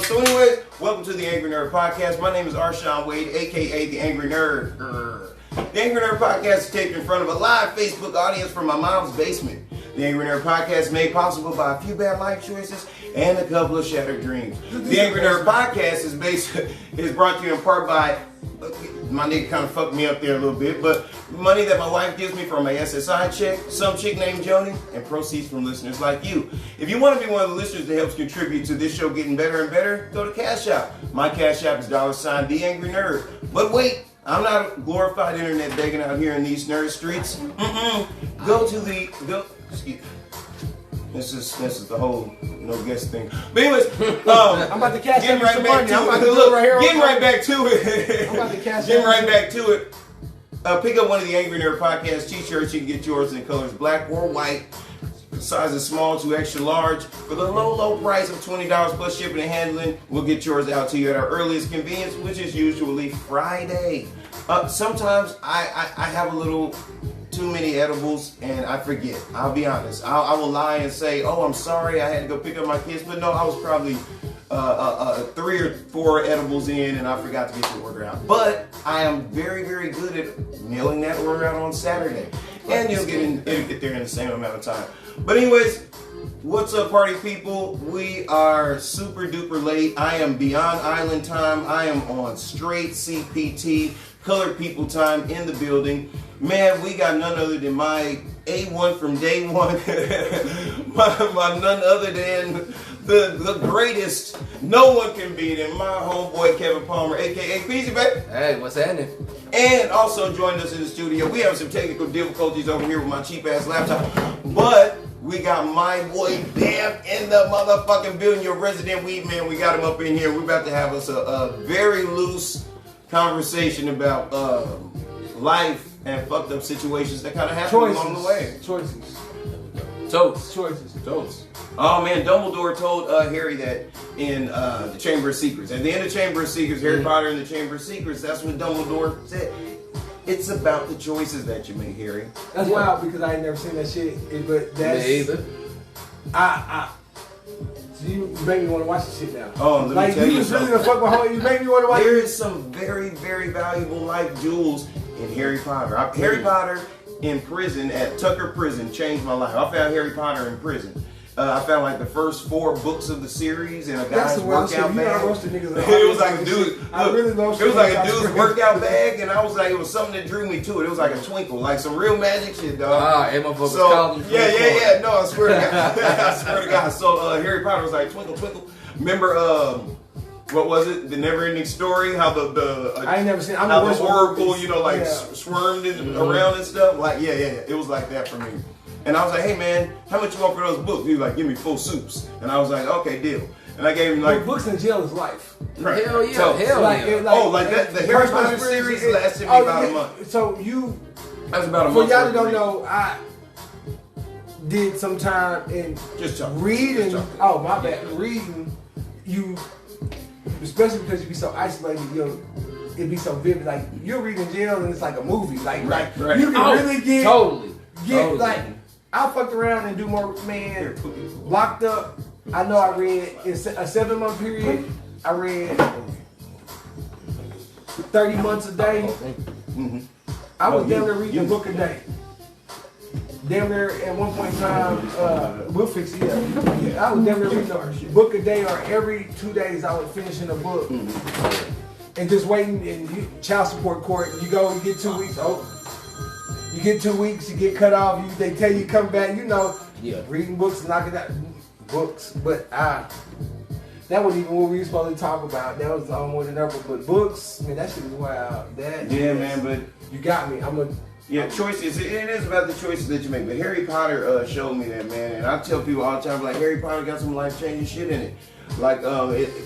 So anyways, welcome to the Angry Nerd Podcast. My name is Arshawn Wade, aka the Angry Nerd. The Angry Nerd Podcast is taped in front of a live Facebook audience from my mom's basement. The Angry Nerd Podcast is made possible by a few bad life choices and a couple of shattered dreams. The Angry Nerd Podcast is brought to you in part by, my nigga kind of fucked me up there a little bit, but money that my wife gives me from my SSI check, some chick named Joni, and proceeds from listeners like you. If you want to be one of the listeners that helps contribute to this show getting better and better, go to Cash App. My Cash App is $, The Angry Nerd. But wait, I'm not a glorified internet begging out here in these nerd streets. Excuse me. This is the whole no guest thing. But anyways, I'm about to cash getting right back to it. Getting right back to it. I'm about to cash Getting right back to it. Pick up one of the Angry Nerd Podcast t-shirts. You can get yours in colors black or white, sizes small to extra large, for the low price of $20 plus shipping and handling. We'll get yours out to you at our earliest convenience, which is usually Friday. Sometimes I have a little too many edibles and I forget. I'll be honest. I will lie and say, oh, I'm sorry, I had to go pick up my kids. But no, I was probably 3 or 4 edibles in and I forgot to get the order out. But I am very, very good at mailing that order out on Saturday. And it'll get there in the same amount of time. But anyways, what's up, party people? We are super duper late. I am beyond island time. I am on straight CPT, colored people time in the building. Man, we got none other than my A1 from day one. my none other than the greatest. No one can beat him. My homeboy Kevin Palmer, aka Peasy, baby. Hey, what's happening? And also joined us in the studio. We have some technical difficulties over here with my cheap ass laptop, but we got my boy Bam in the motherfucking building, your resident weed man. We got him up in here. We're about to have us a very loose conversation about life and fucked up situations that kind of happen along the way. Choices. Oh man, Dumbledore told Harry that in the Chamber of Secrets. At the end of Chamber of Secrets, Harry Potter and the Chamber of Secrets, that's what Dumbledore said. It's about the choices that you make, Harry. That's wild because I ain't never seen that shit. But that's... Me either. So you make me want to watch this shit now. Oh, let me tell you something. Really fuck my whole, you make me want to watch There is some very, very valuable life jewels in Harry Potter. Harry Potter in prison at Tucker Prison changed my life. I found Harry Potter in prison. I found like the first 4 books of the series in a guy's workout bag. It was like a dude. It was like a dude's workout bag, and I was like, it was something that drew me to it. It was like a twinkle, like some real magic shit, dog. And motherfuckers called you. Yeah. No, I swear to God. I swear to God. So Harry Potter was like twinkle, twinkle. Remember, what was it? The Never-Ending Story? How I ain't never seen. How the Oracle, swarmed around and stuff. Like, yeah. It was like that for me. And I was like, hey man, how much you want for those books? He was like, give me 4 soups. And I was like, okay, deal. And I gave him like... books in jail is life. Right. Hell yeah. The Harry Potter series lasted me about a month. So you... That's about a month. For y'all that don't know, I did some time in reading. Oh, my bad. Reading, you... Especially because you be so isolated, it'd be so vivid. Like, you're reading jail and it's like a movie. Like you can really get... Totally. Like... I fucked around and do more, man. Locked up. I know I read in a 7-month period. I read 30 months a day. Mm-hmm. I was damn near reading a book a day. Damn near at one point in time, we'll fix it. Yeah. I was damn near reading a book a day, or every 2 days I was finishing a book. Mm-hmm. And just waiting in child support court. You go, you get 2 weeks. You get 2 weeks, you get cut off. They tell you come back. Reading books, knocking out books. But that wasn't even what we were supposed to talk about. That was more than ever. But books, man, that shit was wild. Man, but you got me. Choices. It is about the choices that you make. But Harry Potter showed me that, man. And I tell people all the time, like, Harry Potter got some life-changing shit in it. Like,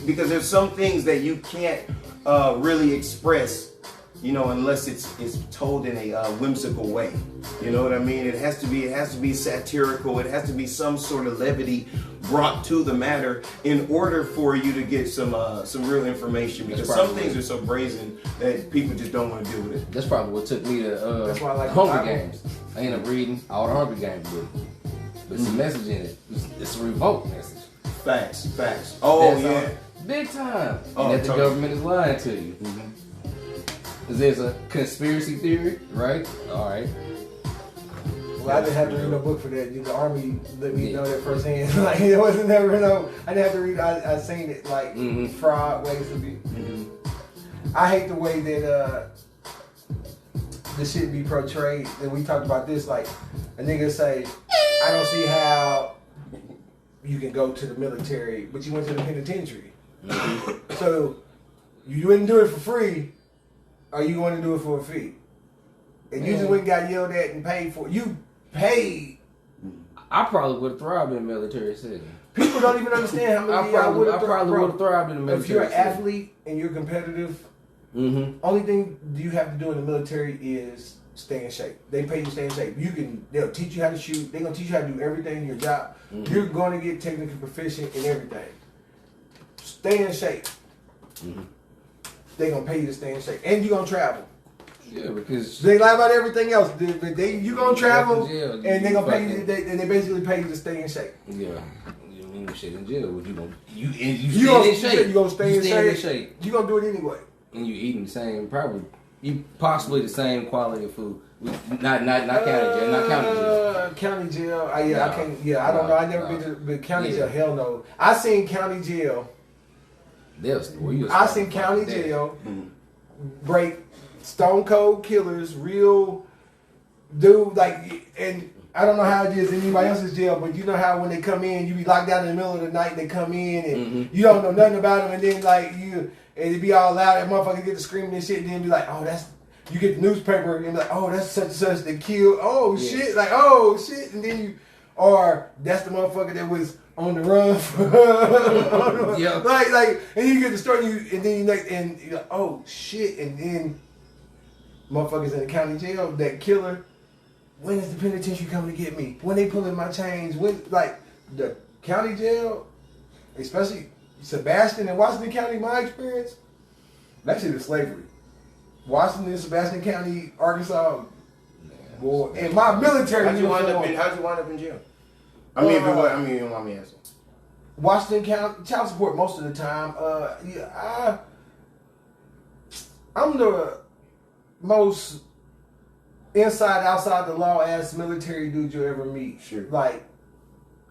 because there's some things that you can't really express, unless it's told in a whimsical way. You know what I mean? It has to be satirical. It has to be some sort of levity brought to the matter in order for you to get some real information. Because some things are so brazen that people just don't want to deal with it. That's probably what took me to that's why I like Hunger Games. I ended up reading all the Hunger Games books. There's a message in it. It's a revolt message. Facts. Oh, yeah. Big time. Oh, And that the totally. government is lying to you. There's a conspiracy theory, right? All right. Well, I didn't have to read no book for that. The Army let me know that firsthand. Like, it wasn't never no. I didn't have to read. I seen it like fraud ways to be. I hate the way that the shit be portrayed. And we talked about this. Like a nigga say, I don't see how you can go to the military, but you went to the penitentiary. So you wouldn't do it for free, or you want to do it for a fee. And you just went and got yelled at and paid for it. You paid. I probably would have thrived in the military setting. People don't even understand how many I probably would have thrived. thrived in the military. If you're an setting. athlete and you're competitive, Mm-hmm. only thing you have to do in the military is stay in shape. They pay you to stay in shape. They'll teach you how to shoot. They're gonna teach you how to do everything in your job. Mm-hmm. You're going to get technically proficient in everything. Stay in shape. Mm-hmm. They're gonna pay you to stay in shape, and you're gonna travel. Yeah, because They lie about everything else. You gonna travel, jail, and they're gonna pay you. And they basically pay you to stay in shape. yeah, you mean you shit in jail? What you gonna you You gonna, in shape? you gonna stay in stay shape. You gonna do it anyway. And you eating the same, probably you possibly the same quality of food. Not county jail, not county jail. County jail. I No, can't. Yeah, I don't know. I never been to but county jail. Hell no. I seen county jail. I seen county jail break stone cold killers, real dude. Like, and I don't know how it is in anybody else's jail, but you know how when they come in, you be locked down in the middle of the night. They come in and you don't know nothing about them, and then like you. And it be all loud, and motherfuckers get to screaming and shit, and then be like, oh, that's, you get the newspaper, and be like, oh, that's such and such that killed, oh, shit, like, oh, shit, and then you, or that's the motherfucker that was on the run for, like, and you get the story, and then you're like, oh, shit, and then motherfuckers in the county jail, that killer, when is the penitentiary coming to get me? When they pulling my chains? When, like, the county jail, especially Sebastian and Washington County, my experience, that shit is slavery. Washington, Sebastian County, Arkansas, boy, and my military. How'd you wind up in jail? I mean, if it was, you don't want me asking. Washington County, child support most of the time. I'm the most inside, outside the law ass military dude you'll ever meet. Sure. Like,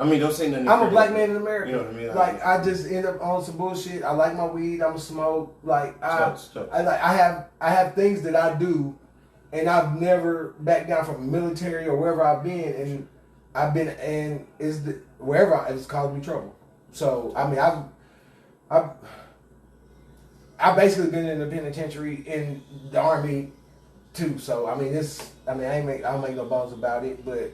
I mean, don't say nothing. I'm a black man in America. You know what I mean? Like, I just end up on some bullshit. I like my weed. I'm a smoke. Like, I have things that I do, and I've never backed down from the military or wherever I've been, and wherever it's caused me trouble. So I mean, I've basically been in the penitentiary in the Army too. So I mean, I don't make no bones about it, but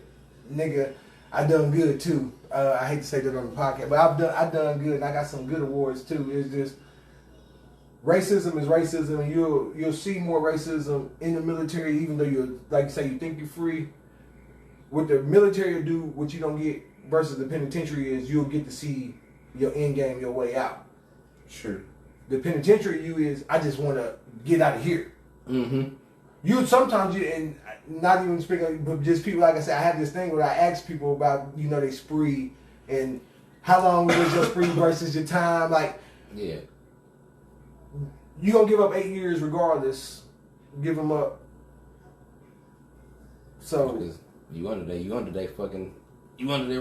nigga, I done good too. I hate to say that on the podcast, but I done good, and I got some good awards too. It's just racism is racism, and you'll see more racism in the military, even though you like you say you think you're free. What the military will do, what you don't get versus the penitentiary is you'll get to see your end game, your way out. Sure. The penitentiary is I just want to get out of here. Mm-hmm. And not even speaking, but just people, like I said, I have this thing where I ask people about, they spree and how long was your spree versus your time. Like, yeah, you gonna give up 8 years regardless. Give them up. So you under their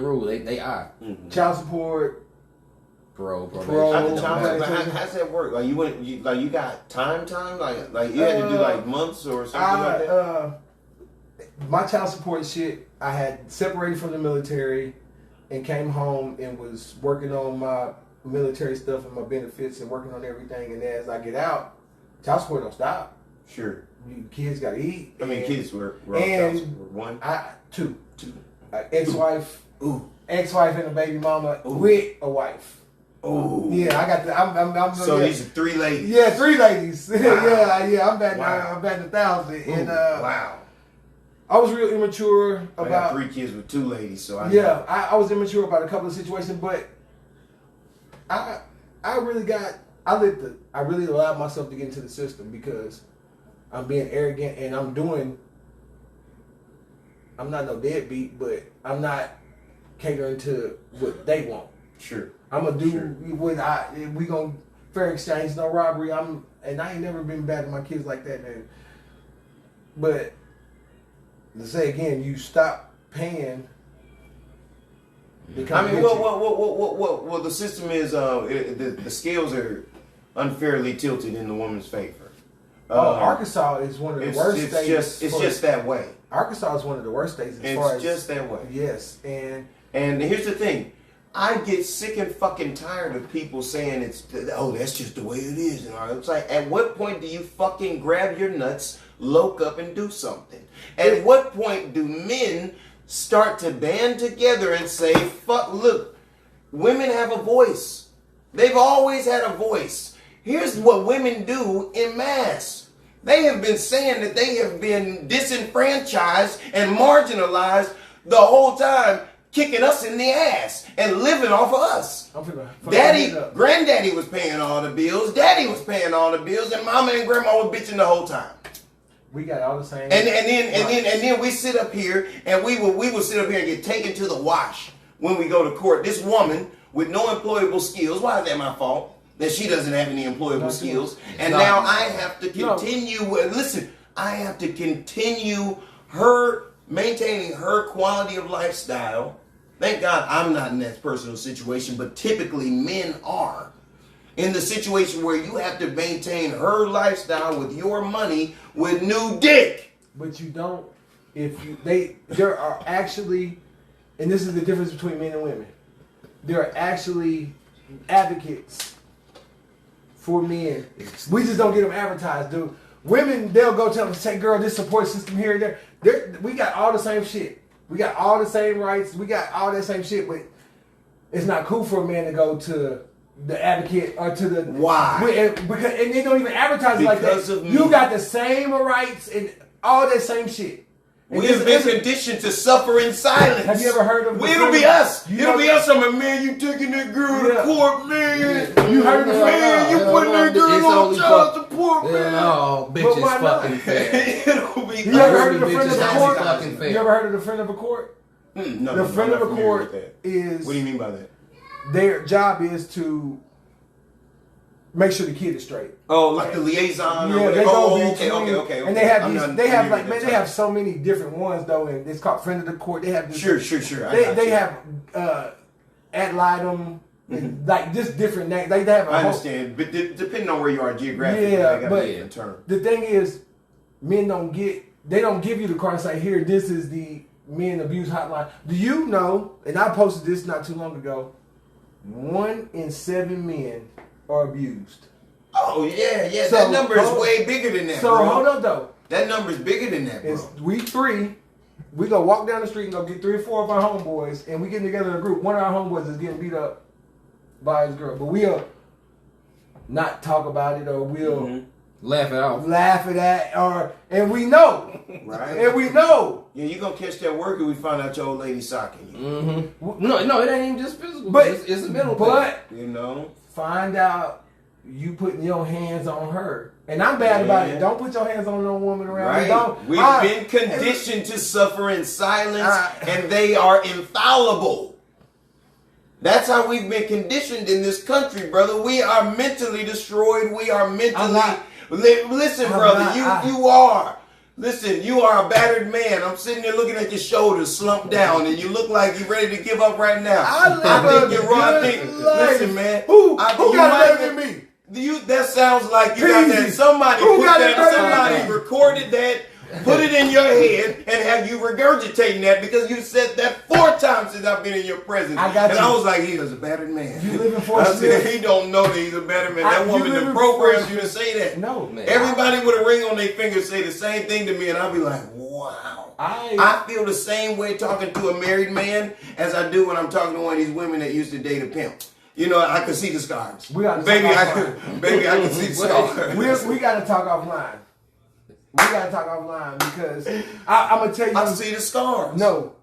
rule. They are. Mm-hmm. Child support. Parole. How's that work? Like you got time? Like you had to do like months or something like that? My child support shit, I had separated from the military and came home and was working on my military stuff and my benefits and working on everything. And as I get out, child support don't stop. Sure. Kids gotta eat. Kids were and one? Two. Ex-wife. Ooh. Ex-wife and a baby mama with a wife. Oh yeah, I got the. I'm so these are 3 ladies. Yeah, 3 ladies. Wow. yeah. I'm batting 1,000. Ooh, and wow. I was real immature about. I got 3 kids with 2 ladies, so I. Yeah, I was immature about a couple of situations, but I really allowed myself to get into the system because I'm being arrogant and I'm not no deadbeat, but I'm not catering to what they want. Sure. I'm gonna do fair exchange, no robbery. And I ain't never been bad to my kids like that, man. But to say again, you stop paying. I mean, well, the system is the scales are unfairly tilted in the woman's favor. Arkansas is one of the worst states. It's just that way. Arkansas is one of the worst states as far as... It's just that way. Yes, and here's the thing. I get sick and fucking tired of people saying that's just the way it is. And it's like, at what point do you fucking grab your nuts, loke up, and do something? At what point do men start to band together and say, look, women have a voice. They've always had a voice. Here's what women do en masse. They have been saying that they have been disenfranchised and marginalized the whole time, kicking us in the ass and living off of us. Granddaddy was paying all the bills, daddy was paying all the bills, and mama and grandma were bitching the whole time. We got all the same. And then we sit up here and we will sit up here and get taken to the wash when we go to court. This woman with no employable skills, why is that my fault? That she doesn't have any employable skills. And now I have to continue I have to continue maintaining her quality of lifestyle. Thank God I'm not in that personal situation, but typically men are. In the situation where you have to maintain her lifestyle with your money with new dick. But you don't, there are actually, and this is the difference between men and women, there are actually advocates for men. We just don't get them advertised, dude. Women, they'll go tell them, say, girl, this support system here and there. We got all the same shit. We got all the same rights. We got all that same shit, but it's not cool for a man to go to the advocate or to the... Why? Because they don't even advertise it like that. You got the same rights and all that same shit. We have been conditioned to suffer in silence. Have you ever heard of... It'll be us. It'll be us. I'm a man, you taking that girl to court, man. You heard of man, you putting that girl on child support, man. Oh, bitch is fucking fair. It'll be... You ever heard of the friend of the court? You ever heard of the friend of a court? No. The friend of a court is... What do you mean by that? Their job is to make sure the kid is straight. Oh, like the liaison? Yeah, they go okay. And they have they have so many different ones though, and it's called friend of the court. They have this, sure. They have ad litem, like just different names. They have. I understand, but depending on where you are geographically, yeah, but a term. The thing is, men don't give you the card and say, here, this is the men abuse hotline. Do you know? And I posted this not too long ago. 1 in 7 men are abused. Oh, yeah. So, that number is way bigger than that, so bro. Hold up, though. That number is bigger than that, bro. It's week 3. We go walk down the street and go get 3 or 4 of our homeboys, and we get together in a group. One of our homeboys is getting beat up by his girl. But we'll not talk about it, or we'll... Laugh it off. Laugh it at, and we know. Right. And we know. Yeah, you gonna catch that work and we find out your old lady socking you. Mm-hmm. No, it ain't even just physical. But it's a mental thing. You know? Find out you putting your hands on her. And I'm bad about it. Don't put your hands on no woman around. Right. We've been conditioned to suffer in silence, and they are infallible. That's how we've been conditioned in this country, brother. We are mentally destroyed. We are mentally... Listen, brother, you are. Listen, you are a battered man. I'm sitting there looking at your shoulders slumped down, and you look like you're ready to give up right now. I think you're wrong. Listen, man. Who got it better than me? That sounds like you got that. Somebody recorded that, put it in your head, and have you regurgitating that because you said that 4 times since I've been in your presence. I was like, he was a battered man. You live in Fort I said, he don't know that he's a battered man. That woman that programmed you to say that. No, man. Everybody with a ring on their finger say the same thing to me, and I'll be like, wow. I feel the same way talking to a married man as I do when I'm talking to one of these women that used to date a pimp. You know, I can see the scars. Baby, I can see the scars. We got to talk offline. We gotta talk offline because I'm gonna tell you. I see the scars. No.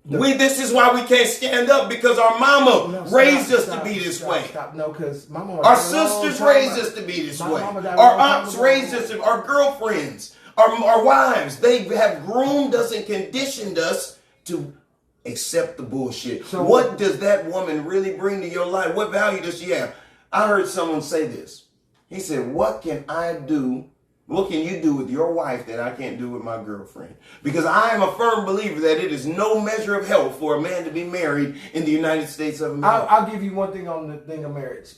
This is why we can't stand up because our mama raised us to be this way. No, because my mama. Our sisters raised us to be this way. Our aunts raised us. Our girlfriends, our wives, they have groomed us and conditioned us to accept the bullshit. So what does that woman really bring to your life? What value does she have? I heard someone say this. He said, what can I do? What can you do with your wife that I can't do with my girlfriend? Because I am a firm believer that it is no measure of health for a man to be married in the United States of America. I'll give you one thing on the thing of marriage.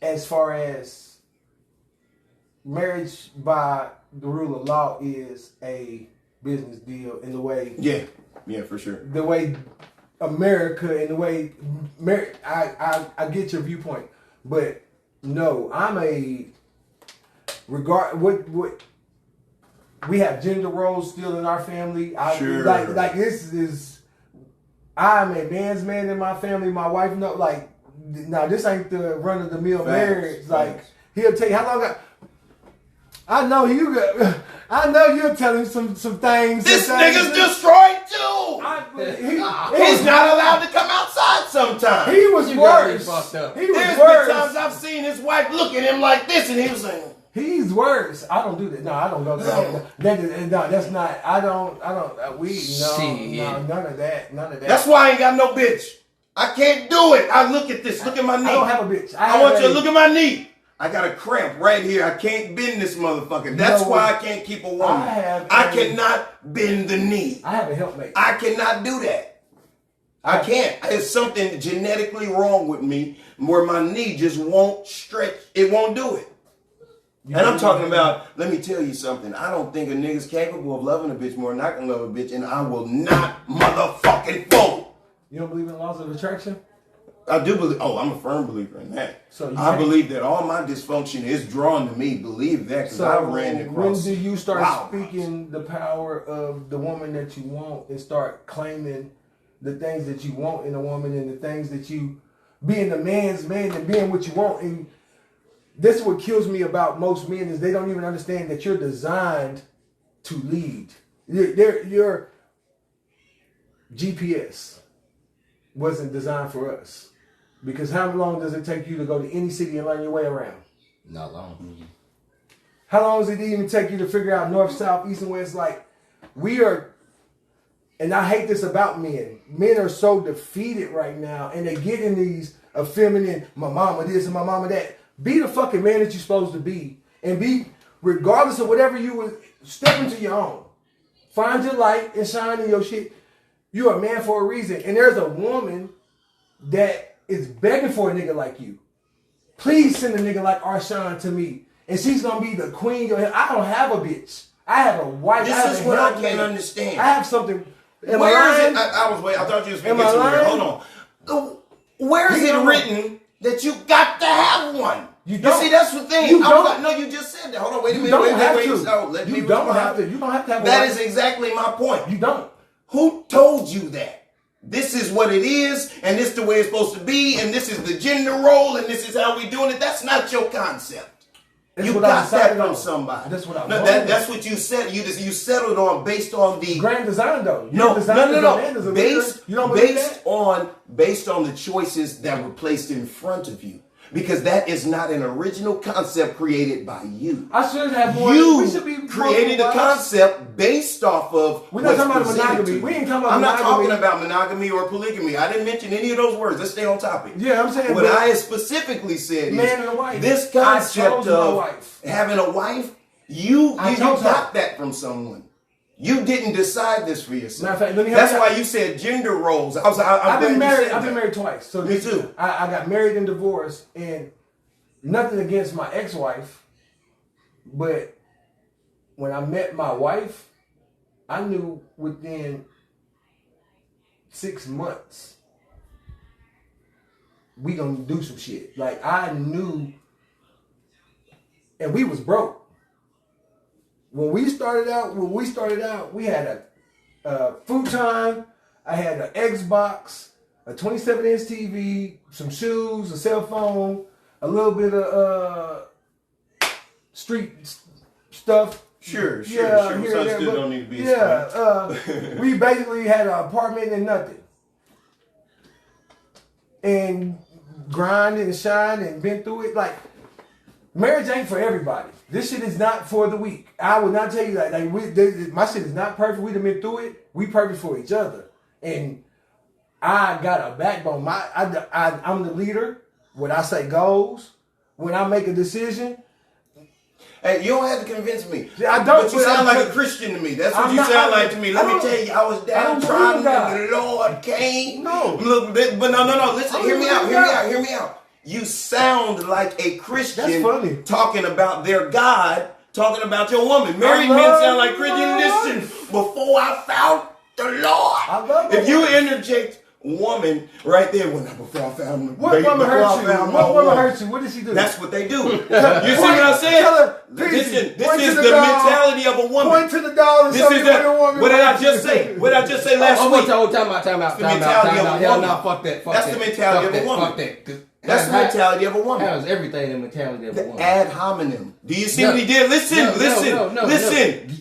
As far as marriage by the rule of law is a business deal in the way. Yeah, for sure. The way America and the way I get your viewpoint, but no, I'm a what we have gender roles still in our family. Sure. Like this is I'm a man's man in my family. My wife now this ain't the run of the mill marriage. Like he'll tell you how long I know you're telling some things. This nigga's destroyed too. He's not allowed to come outside sometimes. He was worse. There's been times I've seen his wife look at him like this, and he was saying, he's worse. I don't do that. No, I don't go that. No, that's not. I don't. None of that. None of that. That's why I ain't got no bitch. I can't do it. I look at this. Look at my knee. I don't have a bitch. I want you to look at my knee. I got a cramp right here. I can't bend this motherfucker. That's why I can't keep a woman. I cannot bend the knee. I have a helpmate. I cannot do that. I can't. There's something genetically wrong with me where my knee just won't stretch. It won't do it. And I'm talking about, let me tell you something. I don't think a nigga's capable of loving a bitch more than I can love a bitch, and I will not motherfucking fold. You don't believe in the laws of attraction? I do believe. Oh, I'm a firm believer in that. So I believe that all my dysfunction is drawn to me. Believe that, because I ran across. When do you start speaking the power of the woman that you want and start claiming the things that you want in a woman and the things that you being the man's man and being what you want? And this is what kills me about most men is they don't even understand that you're designed to lead. Your GPS wasn't designed for us. Because how long does it take you to go to any city and learn your way around? Not long. How long does it even take you to figure out north, south, east, and west? Like, we are, and I hate this about men. Men are so defeated right now, and they get in these effeminate, my mama this and my mama that. Be the fucking man that you're supposed to be. And be, regardless of whatever you would, step into your own. Find your light and shine in your shit. You're a man for a reason. And there's a woman that is begging for a nigga like you. Please send a nigga like Arshawn to me. And she's going to be the queen. I don't have a bitch. I have a wife. This is what I can't understand. I have something. Where is it? I thought you was going to get somewhere. Hold on. Where is it written that you got to have one? You don't. See, that's the thing. You don't. No, you just said that. Hold on, wait a minute. You don't have to. You don't have to. You don't have to have a That wife. is exactly my point. You don't. Who told you that? This is what it is, and this is the way it's supposed to be, and this is the gender role, and this is how we doing it. That's not your concept. You got that from somebody. That's what I No, that's what you said. You settled on based on the grand design, though. No. Based on the choices that were placed in front of you. Because that is not an original concept created by you. I should have more. You created a concept based off of we're not talking about monogamy. We ain't talking about I'm not monogamy. talking about monogamy or polygamy. I didn't mention any of those words. Let's stay on topic. Yeah, I'm saying what I specifically said man is and a wife. this concept of having a wife, you got that from someone. You didn't decide this for yourself. Matter of fact, that's why you said gender roles. I've been married twice. So me too. I got married and divorced, and nothing against my ex-wife, but when I met my wife, I knew within 6 months we gonna do some shit. Like I knew, and we was broke. When we started out, we had a futon. I had an Xbox, a 27-inch TV, some shoes, a cell phone, a little bit of street stuff. Sure. Some still don't need to be. We basically had an apartment and nothing, and grind and shine and been through it. Like marriage ain't for everybody. This shit is not for the weak. I would not tell you that. My shit is not perfect. We done been through it. We perfect for each other. And I got a backbone. I'm the leader. What I say goes. when I make a decision. Hey, you don't have to convince me. I don't. But you sound like a Christian to me. That's what you sound like to me. Let me tell you, I was downtrodden and the Lord came. No. Look, but no. Listen, hear me out. You sound like a Christian. That's funny. Talking about their God, talking about your woman. Married men sound like Christian. Listen, before I found the Lord. If you interject woman right there, before I found the What woman hurt you? What woman hurt you? What did she do? That's what they do. You see what I'm saying? Listen, this is the mentality of a woman. Point to the dog. This is what did I just say? What did I just say last week? Time out. Hell no, fuck that. That's the mentality of a woman. Fuck that. That's the mentality of a woman. That was everything the mentality of a woman. Ad hominem. Do you see what he did? Listen.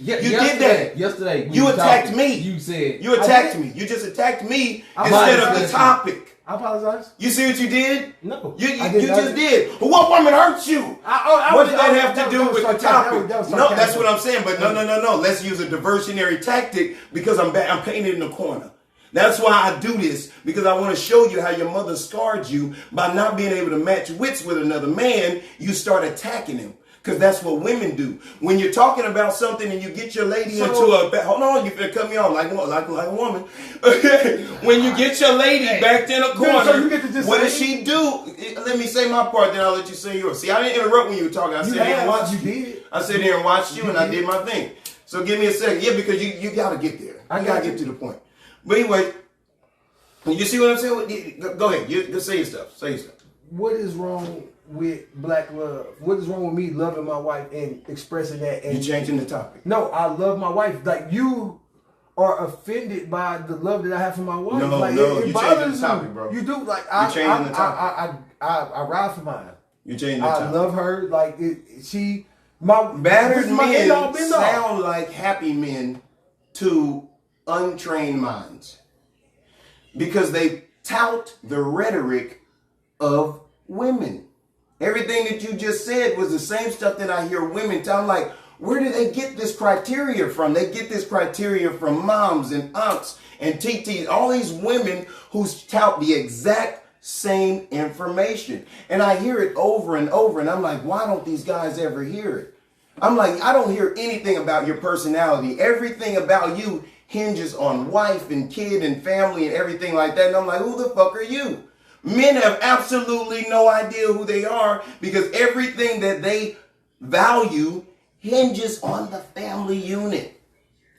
You did that. Yesterday. You attacked me. You said. You attacked me. You just attacked me instead of the topic. I apologize. You see what you did? No. You just did. What woman hurt you? What did that have to do with the topic? No, that's what I'm saying. But no. Let's use a diversionary tactic because I'm painted in the corner. That's why I do this, because I want to show you how your mother scarred you by not being able to match wits with another man. You start attacking him, because that's what women do. When you're talking about something and you get your lady into a hold on, you finna cut me off like a woman. When you get your lady backed in a corner, what does she do? Let me say my part, then I'll let you say yours. See, I didn't interrupt when you were talking. I sat here and watched you. I sat here and watched you, and I did my thing. So give me a second. Yeah, because you got to get there. I got to get to the point. But anyway, you see what I'm saying? Go ahead. You say your stuff. What is wrong with black love? What is wrong with me loving my wife and expressing that? And you're changing the topic. No, I love my wife. Like, you are offended by the love that I have for my wife. No, like, you're changing the topic, bro. You do. Like, you're changing the topic. I ride for mine. You're changing the topic. I love her. Like, battered men sound like happy men to untrained minds, because they tout the rhetoric of women. Everything that you just said was the same stuff that I hear women tell. I'm like, where do they get this criteria from? They get this criteria from moms and aunts and TTs, all these women who tout the exact same information. And I hear it over and over, and I'm like, why don't these guys ever hear it? I'm like, I don't hear anything about your personality. Everything about you hinges on wife and kid and family and everything like that. And I'm like, who the fuck are you? Men have absolutely no idea who they are, because everything that they value hinges on the family unit.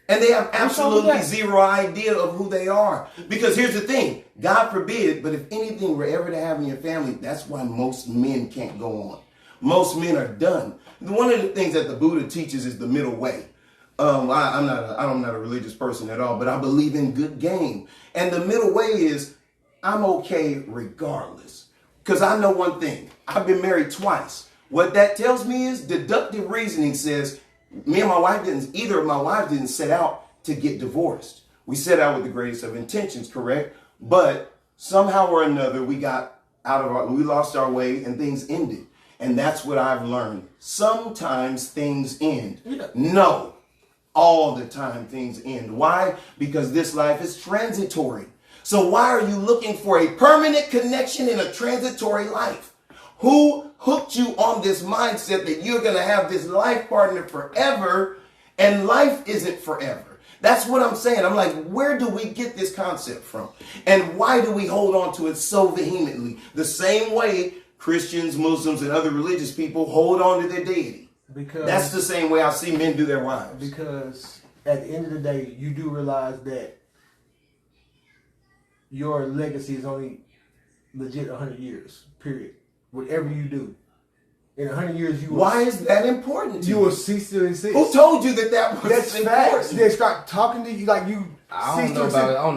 And they have absolutely zero idea of who they are. Because here's the thing, God forbid, but if anything were ever to happen in your family, that's why most men can't go on. Most men are done. One of the things that the Buddha teaches is the middle way. I'm not a religious person at all, but I believe in good game. And the middle way is, I'm okay regardless. Because I know one thing. I've been married twice. What that tells me is deductive reasoning says either of my wives didn't set out to get divorced. We set out with the greatest of intentions, correct? But somehow or another, we lost our way and things ended. And that's what I've learned. Sometimes things end. No. All the time things end. Why? Because this life is transitory. So why are you looking for a permanent connection in a transitory life? Who hooked you on this mindset that you're going to have this life partner forever, and life isn't forever? That's what I'm saying. I'm like, where do we get this concept from? And why do we hold on to it so vehemently? The same way Christians, Muslims, and other religious people hold on to their deity. Because that's the same way I see men do their wives. Because at the end of the day, you do realize that your legacy is only legit 100 years, period. Whatever you do. In 100 years, you will... Why is that important to you? You will cease to exist. Who told you that was That's important? Facts. They start talking to you like you... I don't know about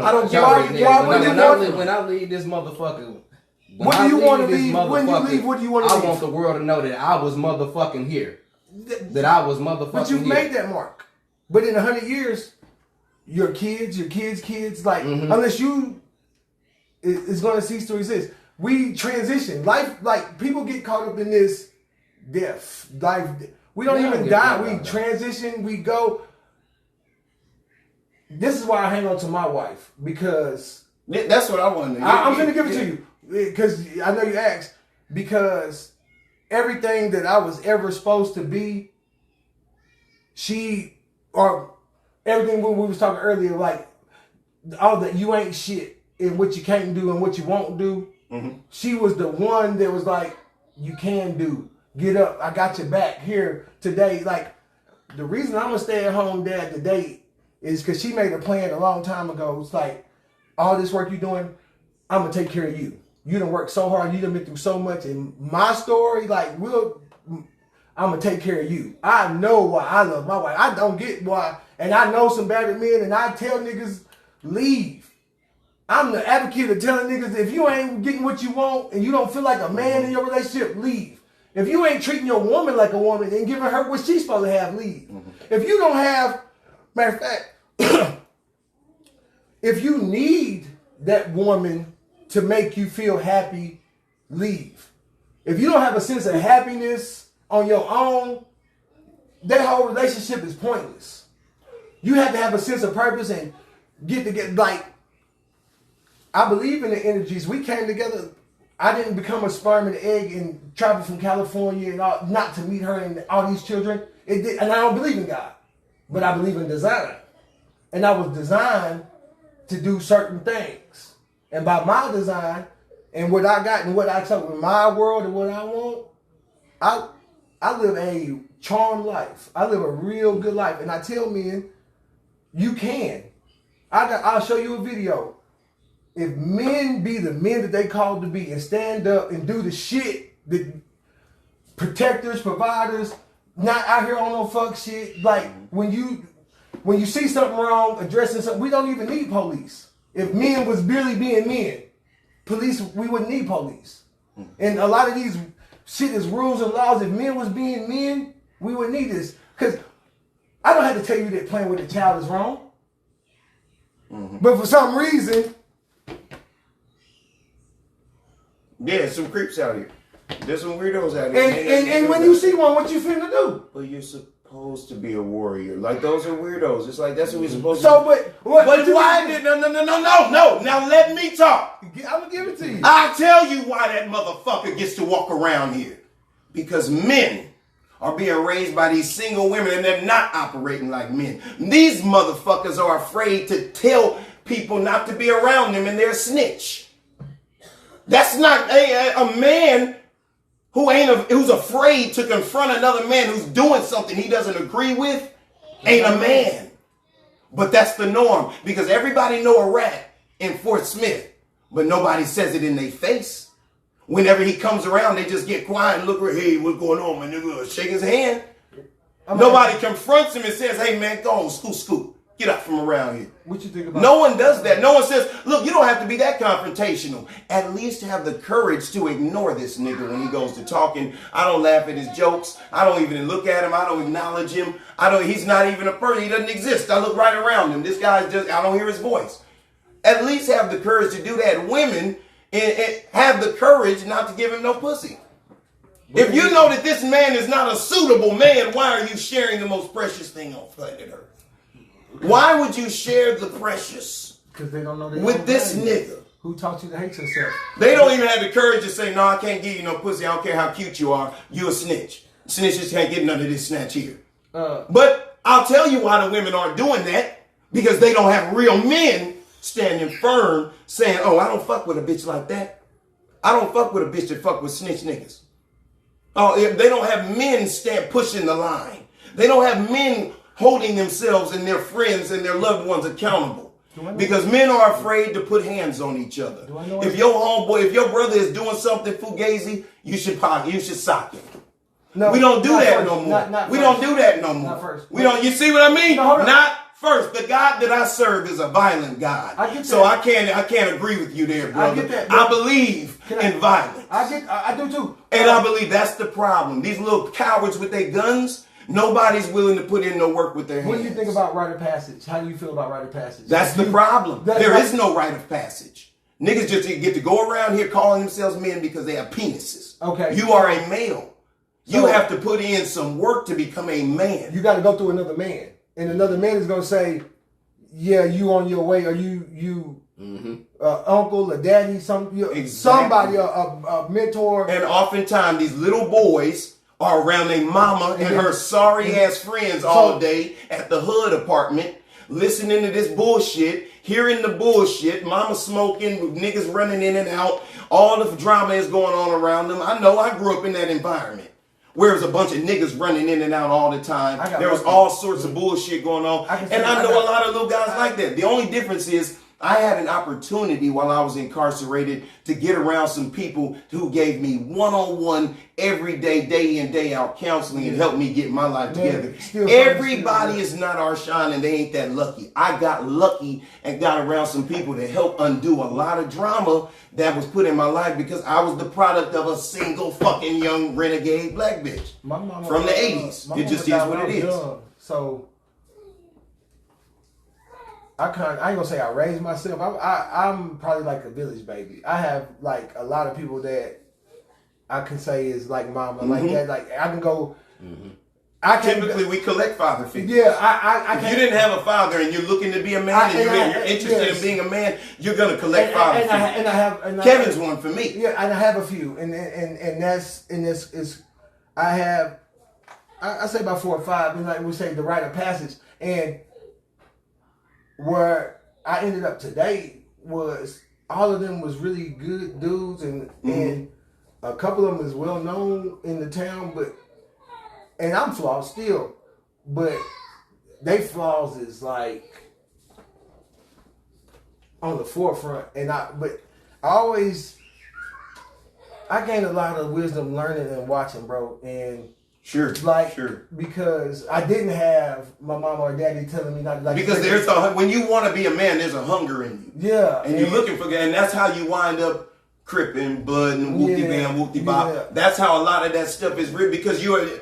when I leave this motherfucker... When do you want to leave? When you leave, what do you want to leave? I want the world to know that I was motherfucking here. That I was motherfucking But you've here. made that mark. But in 100 years, your kids, like, unless you... It's going to cease to exist. We transition. Life, like, people get caught up in this death. Life, we don't even die. We transition. We go. This is why I hang on to my wife, because... That's what I want to know. I'm going to give it to you, because I know you asked, because everything that I was ever supposed to be, or everything when we was talking earlier, like all that you ain't shit and what you can't do and what you won't do. Mm-hmm. She was the one that was like, you can do. Get up. I got your back here today. Like, the reason I'm a stay-at-home dad today is because she made a plan a long time ago. It's like, all this work you're doing, I'm going to take care of you. You done worked so hard. You done been through so much. And my story, like, I'm going to take care of you. I know why I love my wife. I don't get why. And I know some better men, and I tell niggas, leave. I'm the advocate of telling niggas, if you ain't getting what you want and you don't feel like a man in your relationship, leave. If you ain't treating your woman like a woman and giving her what she's supposed to have, leave. Mm-hmm. If you don't have, matter of fact, if you need that woman to make you feel happy, leave. If you don't have a sense of happiness on your own, that whole relationship is pointless. You have to have a sense of purpose and get like, I believe in the energies. We came together. I didn't become a sperm and egg and travel from California and all, not to meet her and all these children. It did, and I don't believe in God, but I believe in design. And I was designed to do certain things. And by my design and what I got and what I took in my world and what I want, I live a charmed life. I live a real good life. And I tell men, you can. I'll show you a video. If men be the men that they called to be and stand up and do the shit, the protectors, providers, not out here on no fuck shit. Like when you see something wrong, addressing something, we don't even need police. If men was really being men, police, we wouldn't need police. And a lot of these shit is rules and laws. If men was being men, we wouldn't need this. Because I don't have to tell you that playing with a child is wrong. Mm-hmm. But for some reason, yeah, some creeps out here. There's some weirdos out here. And when you see one, what you finna do? But you're supposed to be a warrior. Like, those are weirdos. It's like, that's what we're supposed to do. But why did... No. Now let me talk. I'm gonna give it to you. I'll tell you why that motherfucker gets to walk around here. Because men are being raised by these single women and they're not operating like men. These motherfuckers are afraid to tell people not to be around them and they're a snitch. That's not a man who's afraid to confront another man who's doing something he doesn't agree with. Ain't a man. But that's the norm, because everybody know a rat in Fort Smith, but nobody says it in their face. Whenever he comes around, they just get quiet and look, hey, what's going on, my nigga? Shake his hand. Nobody confronts him and says, hey, man, go on, scoot. Get out from around here. What you think about No one does that. No one says, look, you don't have to be that confrontational. At least have the courage to ignore this nigga when he goes to talking. I don't laugh at his jokes. I don't even look at him. I don't acknowledge him. He's not even a person. He doesn't exist. I look right around him. This guy's just, I don't hear his voice. At least have the courage to do that. Women have the courage not to give him no pussy. If you know that this man is not a suitable man, why are you sharing the most precious thing on planet Earth? Why would you share the precious? Because they don't know with this nigga. Who taught you to hate yourself? They don't even have the courage to say, no, I can't give you no pussy. I don't care how cute you are. You a snitch. Snitches can't get none of this snatch here. But I'll tell you why the women aren't doing that. Because they don't have real men standing firm saying, oh, I don't fuck with a bitch like that. I don't fuck with a bitch that fuck with snitch niggas. Oh, they don't have men pushing the line. They don't have men holding themselves and their friends and their loved ones accountable. Because men are afraid to put hands on each other. If your homeboy, if your brother is doing something fugazi, you should sock him. No, we don't do that no more. We don't do that no more. Not first. We don't. You see what I mean? No, not first. The God that I serve is a violent God. So I can't agree with you there, brother. I get that. I believe in violence. I do too. And I believe that's the problem. These little cowards with their guns. Nobody's willing to put in no work with their hands. What do you think about rite of passage? How do you feel about rite of passage? That's the problem. There is no rite of passage. Niggas just get to go around here calling themselves men because they have penises. Okay. You are a male. You have to put in some work to become a man. You got to go through another man. And another man is going to say, yeah, you on your way, or you uncle, a daddy, somebody, a mentor. And oftentimes these little boys are around their mama and her sorry ass friends all day at the hood apartment, listening to this bullshit, hearing the bullshit, mama smoking, niggas running in and out, all the drama is going on around them. I know I grew up in that environment. Where there's a bunch of niggas running in and out all the time. There was all sorts of bullshit going on. And I know a lot of little guys like that. The only difference is I had an opportunity while I was incarcerated to get around some people who gave me one-on-one, every day in, day out counseling and helped me get my life together. Everybody is not our shine and they ain't that lucky. I got lucky and got around some people that helped undo a lot of drama that was put in my life because I was the product of a single fucking young renegade black bitch from the 80s. It just is what it is. Young, so I ain't gonna say I raised myself. I'm probably like a village baby. I have like a lot of people that I can say is like mama, like that. Like I can go. Typically, we collect father figures. Yeah, I if you didn't have a father and you're looking to be a man and you're interested in being a man, you're gonna collect father figures. Kevin's one for me. Yeah, and I have a few, and that's in this is I have I say about 4 or 5, and like we say the rite of passage, and where I ended up today was all of them was really good dudes, and a couple of them is well known in the town, and I'm flawed still, but they flaws is like on the forefront, but I gained a lot of wisdom learning and watching, bro, and because I didn't have my mama or daddy telling me not to like. Because when you want to be a man, there's a hunger in you. Yeah, and you're looking for, and that's how you wind up cripping blood and whoopty bam, whoopty bop. Yeah. That's how a lot of that stuff is written because you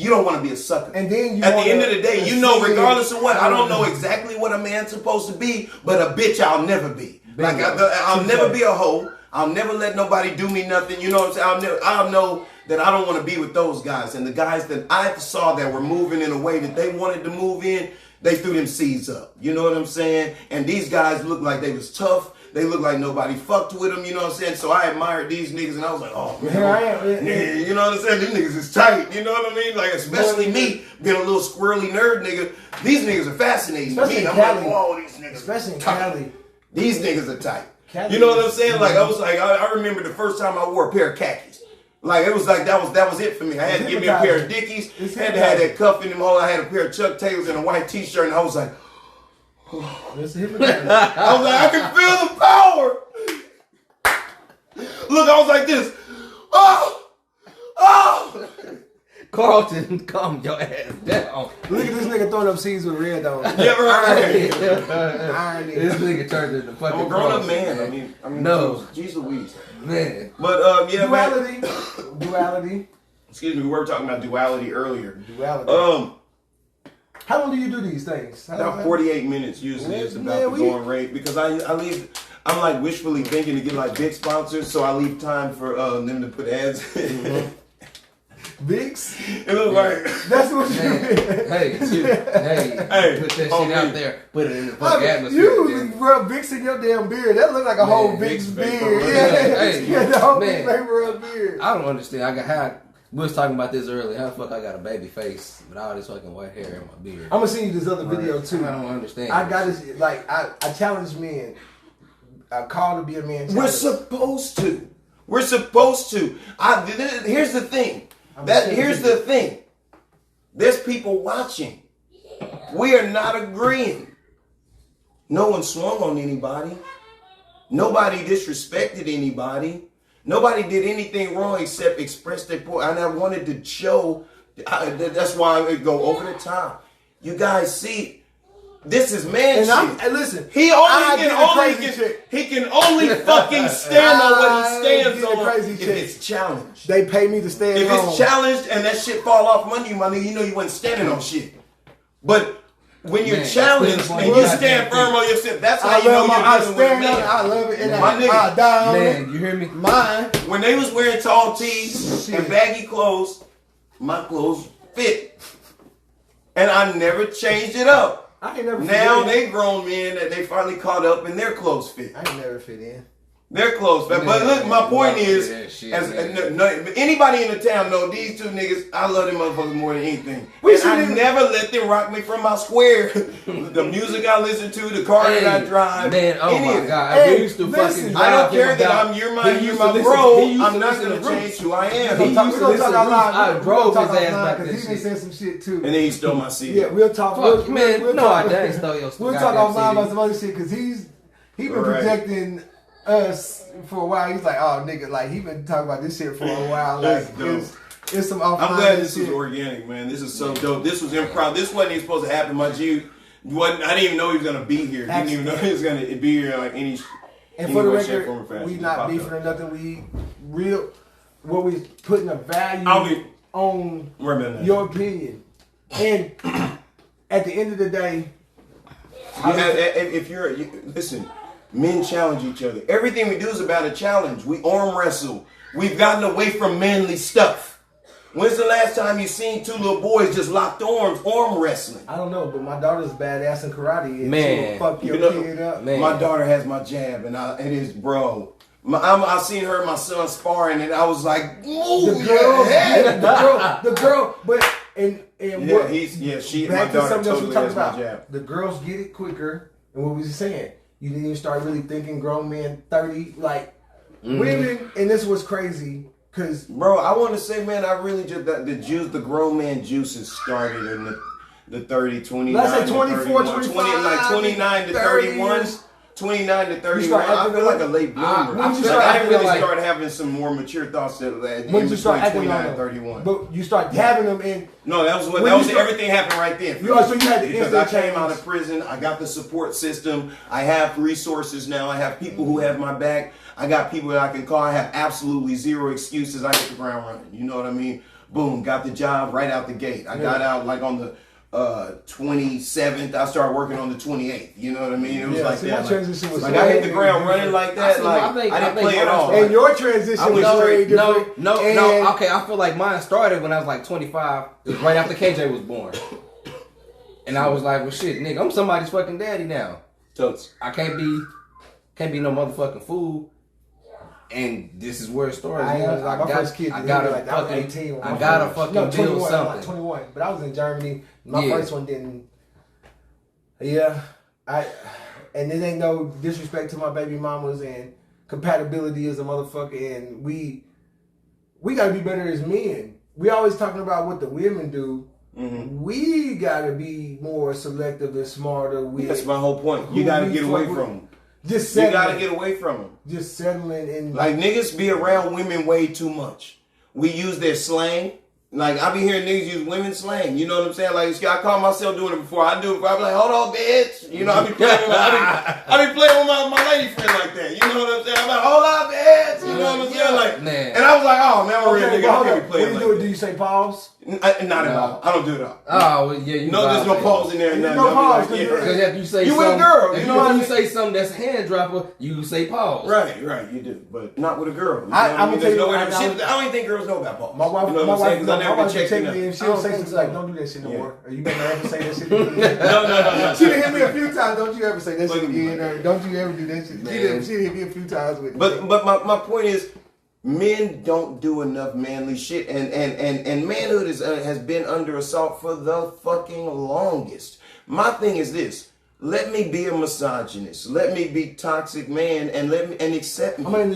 don't want to be a sucker. And then at the end of the day, regardless of what, I don't know exactly what a man's supposed to be, but a bitch I'll never be. Like I'll never be a hoe. I'll never let nobody do me nothing. You know what I'm saying? I'll know that I don't want to be with those guys. And the guys that I saw that were moving in a way that they wanted to move in, they threw them seeds up. You know what I'm saying? And these guys looked like they was tough. They looked like nobody fucked with them. You know what I'm saying? So I admired these niggas, and I was like, oh man, here I am. You know what I'm saying? These niggas is tight. You know what I mean? Like especially me, being a little squirrely nerd nigga. These niggas are fascinating to me. I'm like, whoa, these niggas. Especially in Cali. These niggas are tight. You know what I'm saying? Like I was like, I remember the first time I wore a pair of khakis. Like it was like that was it for me. I had to give me a pair of Dickies. Had to have that cuff in them hole. I had a pair of Chuck Taylors and a white T-shirt, and I was like, I was like, I can feel the power. Look, I was like this. Oh. Carlton, calm your ass down. Look at this nigga throwing up seeds with red on. You ever heard Irony. This nigga turned into fucking. I'm a grown up man. I mean, no. Jeez Louise. Man. But duality. Man. Duality. Excuse me, we were talking about duality earlier. Duality. How long do you do these things? About 48 minutes usually is about the going rate because I leave. I'm like wishfully thinking to get like big sponsors, so I leave time for them to put ads. Vicks? It looks like that's what you Hey, put that shit out there. Put it in the fucking atmosphere. You rub Vicks in your damn beard. That look like a whole Vicks beard. Yeah, the whole Vicks paper of beard. I don't understand. We was talking about this earlier. How the fuck I got a baby face with all this fucking white hair in my beard? I'm gonna send you this other video too. I don't understand. I got this. Like I challenge men. I call to be a man. We're supposed to. Here's the thing. Here's the thing. There's people watching. We are not agreeing. No one swung on anybody. Nobody disrespected anybody. Nobody did anything wrong except express their point. And I wanted to show. That's why I would go over the top. You guys see. This is man shit. And listen, he can only fucking stand on what he stands on if it's challenged. They pay me to stand on. If it's challenged and that shit fall off money, you money, you know you wasn't standing on shit. But when you're challenged and you stand firm on your shit, that's how you know you're dealing with a man. I love it, and my nigga, I die on man, it. you hear me? Mine. When they was wearing tall tees and baggy clothes, my clothes fit, and I never changed it up. I ain't never. Now they grown men that they finally caught up and their clothes fit. I ain't never fit in. They're close, but look, my point is, anybody in the town know these two niggas. I love them motherfuckers more than anything. I never let them rock me from my square. The music I listen to, the car that I drive, man. Oh my god, I used to fucking. I don't care that you're my bro. I'm not gonna change who I am. We're gonna talk out loud. I drove his ass back because he been saying some shit too. And then he stole my CD. Yeah, we'll talk. Man, no, I didn't stole your. We'll talk offline about some other shit because he been projecting us for a while. He's like, oh nigga, like he been talking about this shit for a while. Like it's some offline. I'm glad this shit. was organic, man. This is so dope. This was improv. This wasn't even supposed to happen. My G wasn't. I didn't even know he was gonna be here. Didn't even know he was gonna be here like any. And for the record, we not beefing or nothing. We what we putting a value on your opinion. And at the end of the day, listen. Men challenge each other. Everything we do is about a challenge. We arm wrestle. We've gotten away from manly stuff. When's the last time you seen two little boys just locked arms, arm wrestling? I don't know, but my daughter's badass in karate. And man, she'll fuck your kid up. Man. My daughter has my jab, and it is bro. I seen her and my son sparring, and I was like, "Ooh, the girl, but she. Back My to something else totally we talked has my about. jab. The girls get it quicker, and what was he saying? You didn't even start really thinking grown men 30, like women, and this was crazy. Cause bro, I want to say, man, I really just the grown man juices started in the 30, 29, let's say 24, 25, 29 to 31. 29 to 31. I feel like a late bloomer. I didn't really start having some more mature thoughts when you start acting 29 and 31. But you start having them in. No, that was everything happened right then. So you had the because I came out of prison, I got the support system. I have resources now. I have people who have my back. I got people that I can call. I have absolutely zero excuses. I hit the ground running. You know what I mean? Boom, got the job right out the gate. I got out like on the 27th. I started working on the 28th. You know what I mean? It was like that. My transition was like I hit the ground running like that. I didn't play it off. And your transition was very different. No. Okay, I feel like mine started when I was like 25. It was right after KJ was born. And I was like, well, shit, nigga, I'm somebody's fucking daddy now. Totes. I can't be no motherfucking fool. And this is where it started. My first kid, I gotta fucking build something. Like 21, but I was in Germany. My first one didn't. Yeah, and it ain't no disrespect to my baby mamas and compatibility as a motherfucker. And we gotta be better as men. We always talking about what the women do. Mm-hmm. We gotta be more selective and smarter. That's my whole point. You gotta get away from them. You gotta get away from them. Just settling in. Like niggas be around women way too much. We use their slang. Like I be hearing niggas use women's slang. You know what I'm saying? Like I call myself doing it before. I do it before. I be like, hold on, bitch. You know, I be playing with my lady friend like that. You know what I'm saying? I'm like, hold on, bitch. You know what I'm saying? Like, man. And I was like, oh man, I'm a real nigga. I can't be playing like that. Do you say pause? Not at all. I don't do it all. Oh, well, yeah, you know. There's no pause in there. There's no pause. Because if you say something, girl. You know, if you say something that's a hand dropper, you say pause. Right, you do, but not with a girl. I'm gonna tell you, I don't even think girls know about pause. My wife, you know what I'm saying? I never checked me, and she'll say something like, "Don't do that shit no more." Or you better never say that shit again. No. She done hit me a few times. Don't you ever say that shit again? Or don't you ever do that shit? She hit me a few times with. But my point is. Men don't do enough manly shit, and manhood has been under assault for the fucking longest. My thing is this: let me be a misogynist, let me be toxic man, and accept me. Because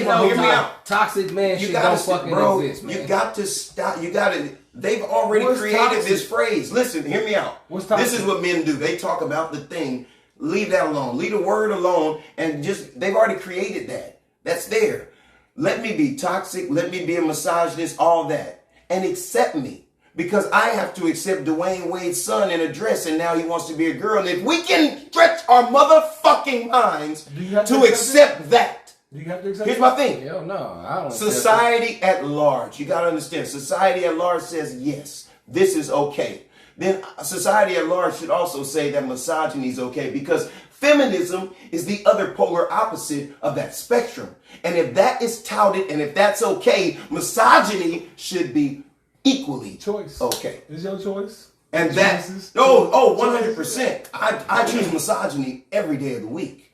no, hear me out. Toxic man shit don't fucking exist, man. You got to stop. They've already created this phrase. Listen, hear me out. This is what men do. They talk about the thing. Leave that alone. Leave the word alone, and they've already created that. That's there. Let me be toxic. Let me be a misogynist, all that. And accept me. Because I have to accept Dwayne Wade's son in a dress, and now he wants to be a girl. And if we can stretch our motherfucking minds to accept that. Do you have to accept Here's my thing. Hell no, I don't. Society at large. You got to understand. Society at large says, yes, this is okay. Then society at large should also say that misogyny is okay, because feminism is the other polar opposite of that spectrum. And if that is touted and if that's okay, misogyny should be equally choice. Okay. Is your choice? And that, 100%. I choose misogyny every day of the week.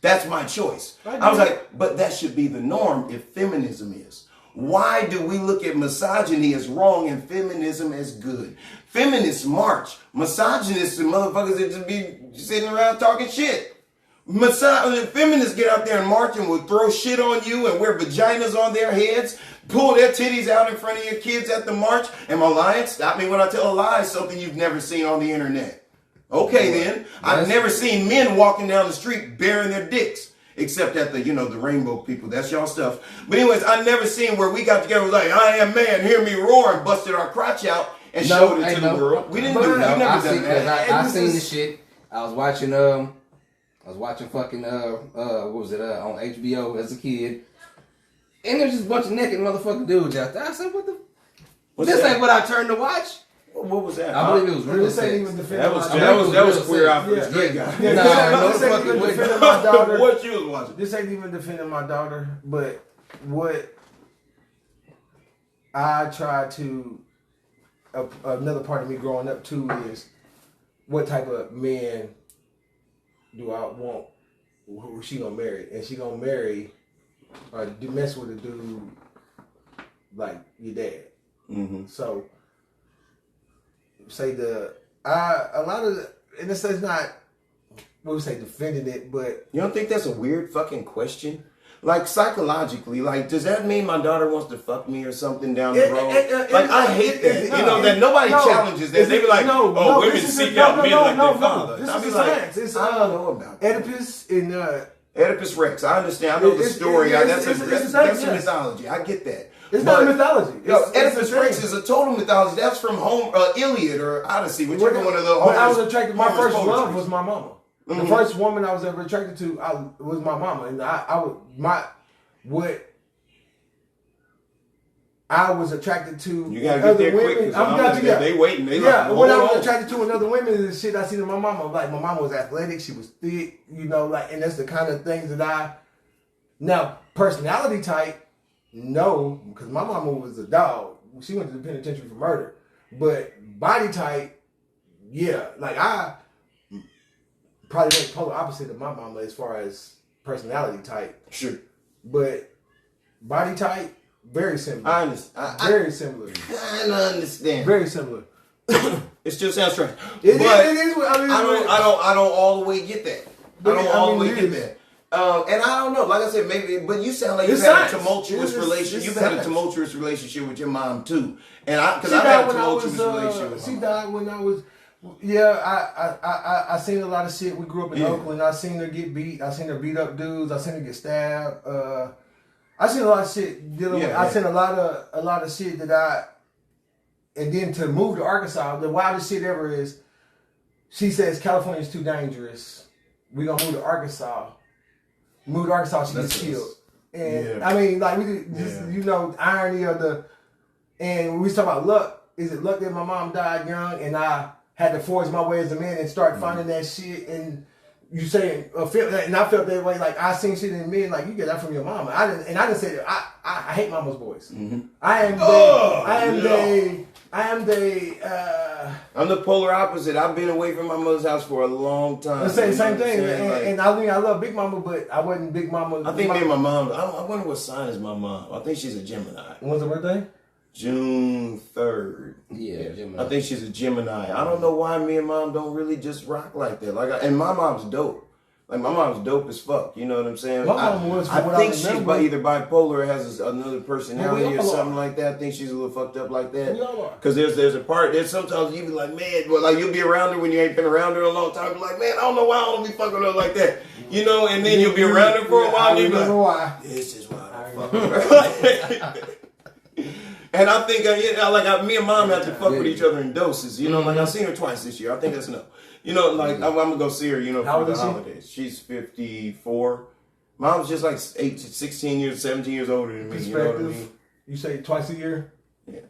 That's my choice. I was like, but that should be the norm if feminism is. Why do we look at misogyny as wrong and feminism as good? Feminists march. Misogynists and motherfuckers that just be sitting around talking shit. Feminists get out there and march and will throw shit on you and wear vaginas on their heads, pull their titties out in front of your kids at the march. Am I lying? Stop me when I tell a lie. Something you've never seen on the internet. Okay, then. I've never seen men walking down the street bearing their dicks. Except at the, the rainbow people. That's y'all stuff. But anyways, I never seen where we got together and was like, I am man, hear me roar, and busted our crotch out and showed it to the world. We didn't do it. We never done that. I seen this shit. I was watching fucking what was it on HBO as a kid, and there's just a bunch of naked motherfucking dudes out there. I said, "What the? This ain't what I turned to watch." What was that? I believe it was real sex. That was queer out for the straight guy. No fucking way. My daughter. What you was watching? This ain't even defending my daughter, but what I try to another part of me growing up too is what type of men do I want who she gonna marry? And she gonna marry or mess with a dude like your dad. Mm-hmm. So say a lot of and it's not what we say defending it, but you don't think that's a weird fucking question? Like psychologically, like does that mean my daughter wants to fuck me or something down the road? I hate that. That nobody challenges that. They be like, women seek out men like their father. This is science. I don't know about Oedipus in Oedipus Rex. I understand. I know the story. That's a mythology. I get that. It's not a mythology. Oedipus Rex is a total mythology. That's from Iliad or Odyssey, whichever one of the. When I was attracted, my first love was my mama. Mm-hmm. The first woman I was ever attracted to was my mama, and I was attracted to. You gotta get there quick. They waiting. When I was attracted to another women, and the shit I seen in my mama, like my mama was athletic, she was thick, and that's the kind of things that I. Now personality type, no, because my mama was a dog. She went to the penitentiary for murder, but body type, yeah, like I. Probably the polar opposite of my mama as far as personality type. Sure. But body type, very similar. I understand. Very similar. I understand. Very similar. It still sounds strange. It is. I don't all the way get that. I don't all the way get that. And I don't know. Like I said, maybe. But you sound like you've had a tumultuous relationship. You've had a tumultuous relationship with your mom too. And because I had a tumultuous relationship with my mom. She died when I was. Yeah, I seen a lot of shit. We grew up in Oakland. I seen her get beat. I seen her beat up dudes. I seen her get stabbed. I seen a lot of shit dealing with. I seen a lot of shit that and then to move to Arkansas, the wildest shit ever is she says California's too dangerous. We gonna move to Arkansas. Move to Arkansas, she gets killed. And I mean, like we just irony of the. And when we talk about luck, is it luck that my mom died young and I had to forge my way as a man and start finding that shit? And you say, and I felt that way. Like I seen shit in men, like you get that from your mama. I didn't say that. I hate mama's voice. Mm-hmm. I'm the polar opposite. I've been away from my mother's house for a long time. The same thing. And I mean, I love Big Mama, but I wasn't Big Mama. I think me and my mom. I wonder what sign is my mom. I think she's a Gemini. When's her birthday? June 3rd. Yeah, Gemini. I think she's a Gemini. I don't know why me and mom don't really just rock like that. And my mom's dope. Like my mom's dope as fuck. You know what I'm saying? My mom was. I think she's either bipolar or has another personality or something like that. I think she's a little fucked up like that. Because there's a part. There's sometimes you be like, man, like you'll be around her when you ain't been around her a long time. Be like, man, I don't know why I don't be fucking her like that. And then you'll be around her for a while. And you be like, why? This is why I fuck her. And I think, me and mom have to fuck with each other in doses. Like I've seen her twice this year. I think that's enough. I'm gonna go see her. For the holidays. She's 54. Mom's just like 17 years older than me. You know what I mean? You say twice a year? Yeah.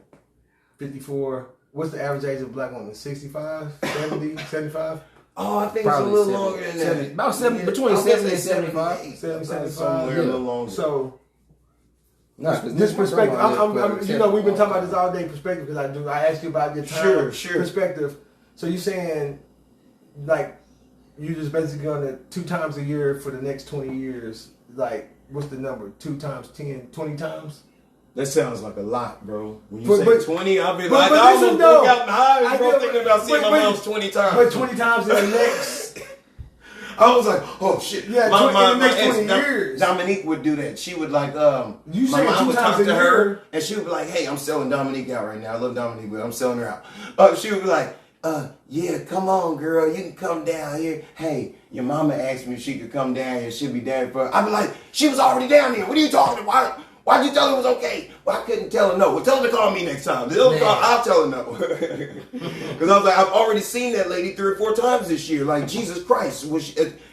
54. What's the average age of a black woman? 65, 70, 75? Oh, I think probably it's a little longer than that. 70, about 70, between 70 and 75. 70, 75. Somewhere a little longer. So This perspective. You know, we've been talking about this all day. Perspective, because I asked you about your time. Perspective. So you saying, like, you just basically gonna 2 times a year for the next 20 years. Like, what's the number? 2 times 10, 20 times? That sounds like a lot, bro. When you say 20, I'll be like, I almost broke out in hives, bro, thinking about seeing my mom's 20 times. But 20 times in the next... I was like, oh shit. Yeah, in the next 20 years. Dominique would do that. She would like, you my mom would talk to her, and she would be like, hey, I'm selling Dominique out right now. I love Dominique, but I'm selling her out. She would be like, yeah, come on, girl. You can come down here. Hey, your mama asked me if she could come down here. She'll be down for her. I'd be like, she was already down here. What are you talking about? Why'd you tell her it was okay? Well, I couldn't tell her no. Well, tell her to call me next time. I'll tell her no. Because I was like, I've already seen that lady 3 or 4 times this year. Like, Jesus Christ.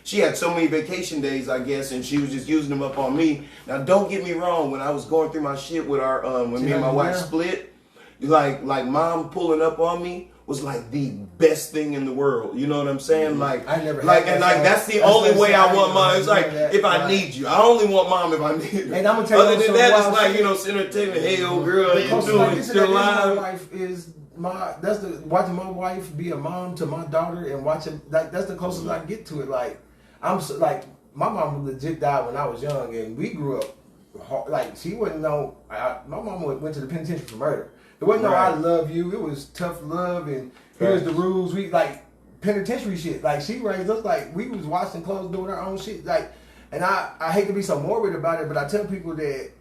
She had so many vacation days, I guess, and she was just using them up on me. Now, don't get me wrong. When I was going through my shit with when me and my wife split, like mom pulling up on me was like the best thing in the world. You know what I'm saying? Like, I never that's the only way I want mom. It's like, if I need you. I only want mom if I need her. And I'm gonna tell you, other than that, it's like, you know, sitting there telling me, hey, old girl, how you doing? Still alive? My wife is watching my wife be a mom to my daughter and watching, like, that's the closest I get to it. Like, my mom legit died when I was young, and we grew up hard. Like, she wouldn't know. My mom went to the penitentiary for murder. It wasn't no I love you. It was tough love, and here's the rules. We like penitentiary shit. Like, she raised us like we was washing clothes, doing our own shit. Like, and I hate to be so morbid about it, but I tell people that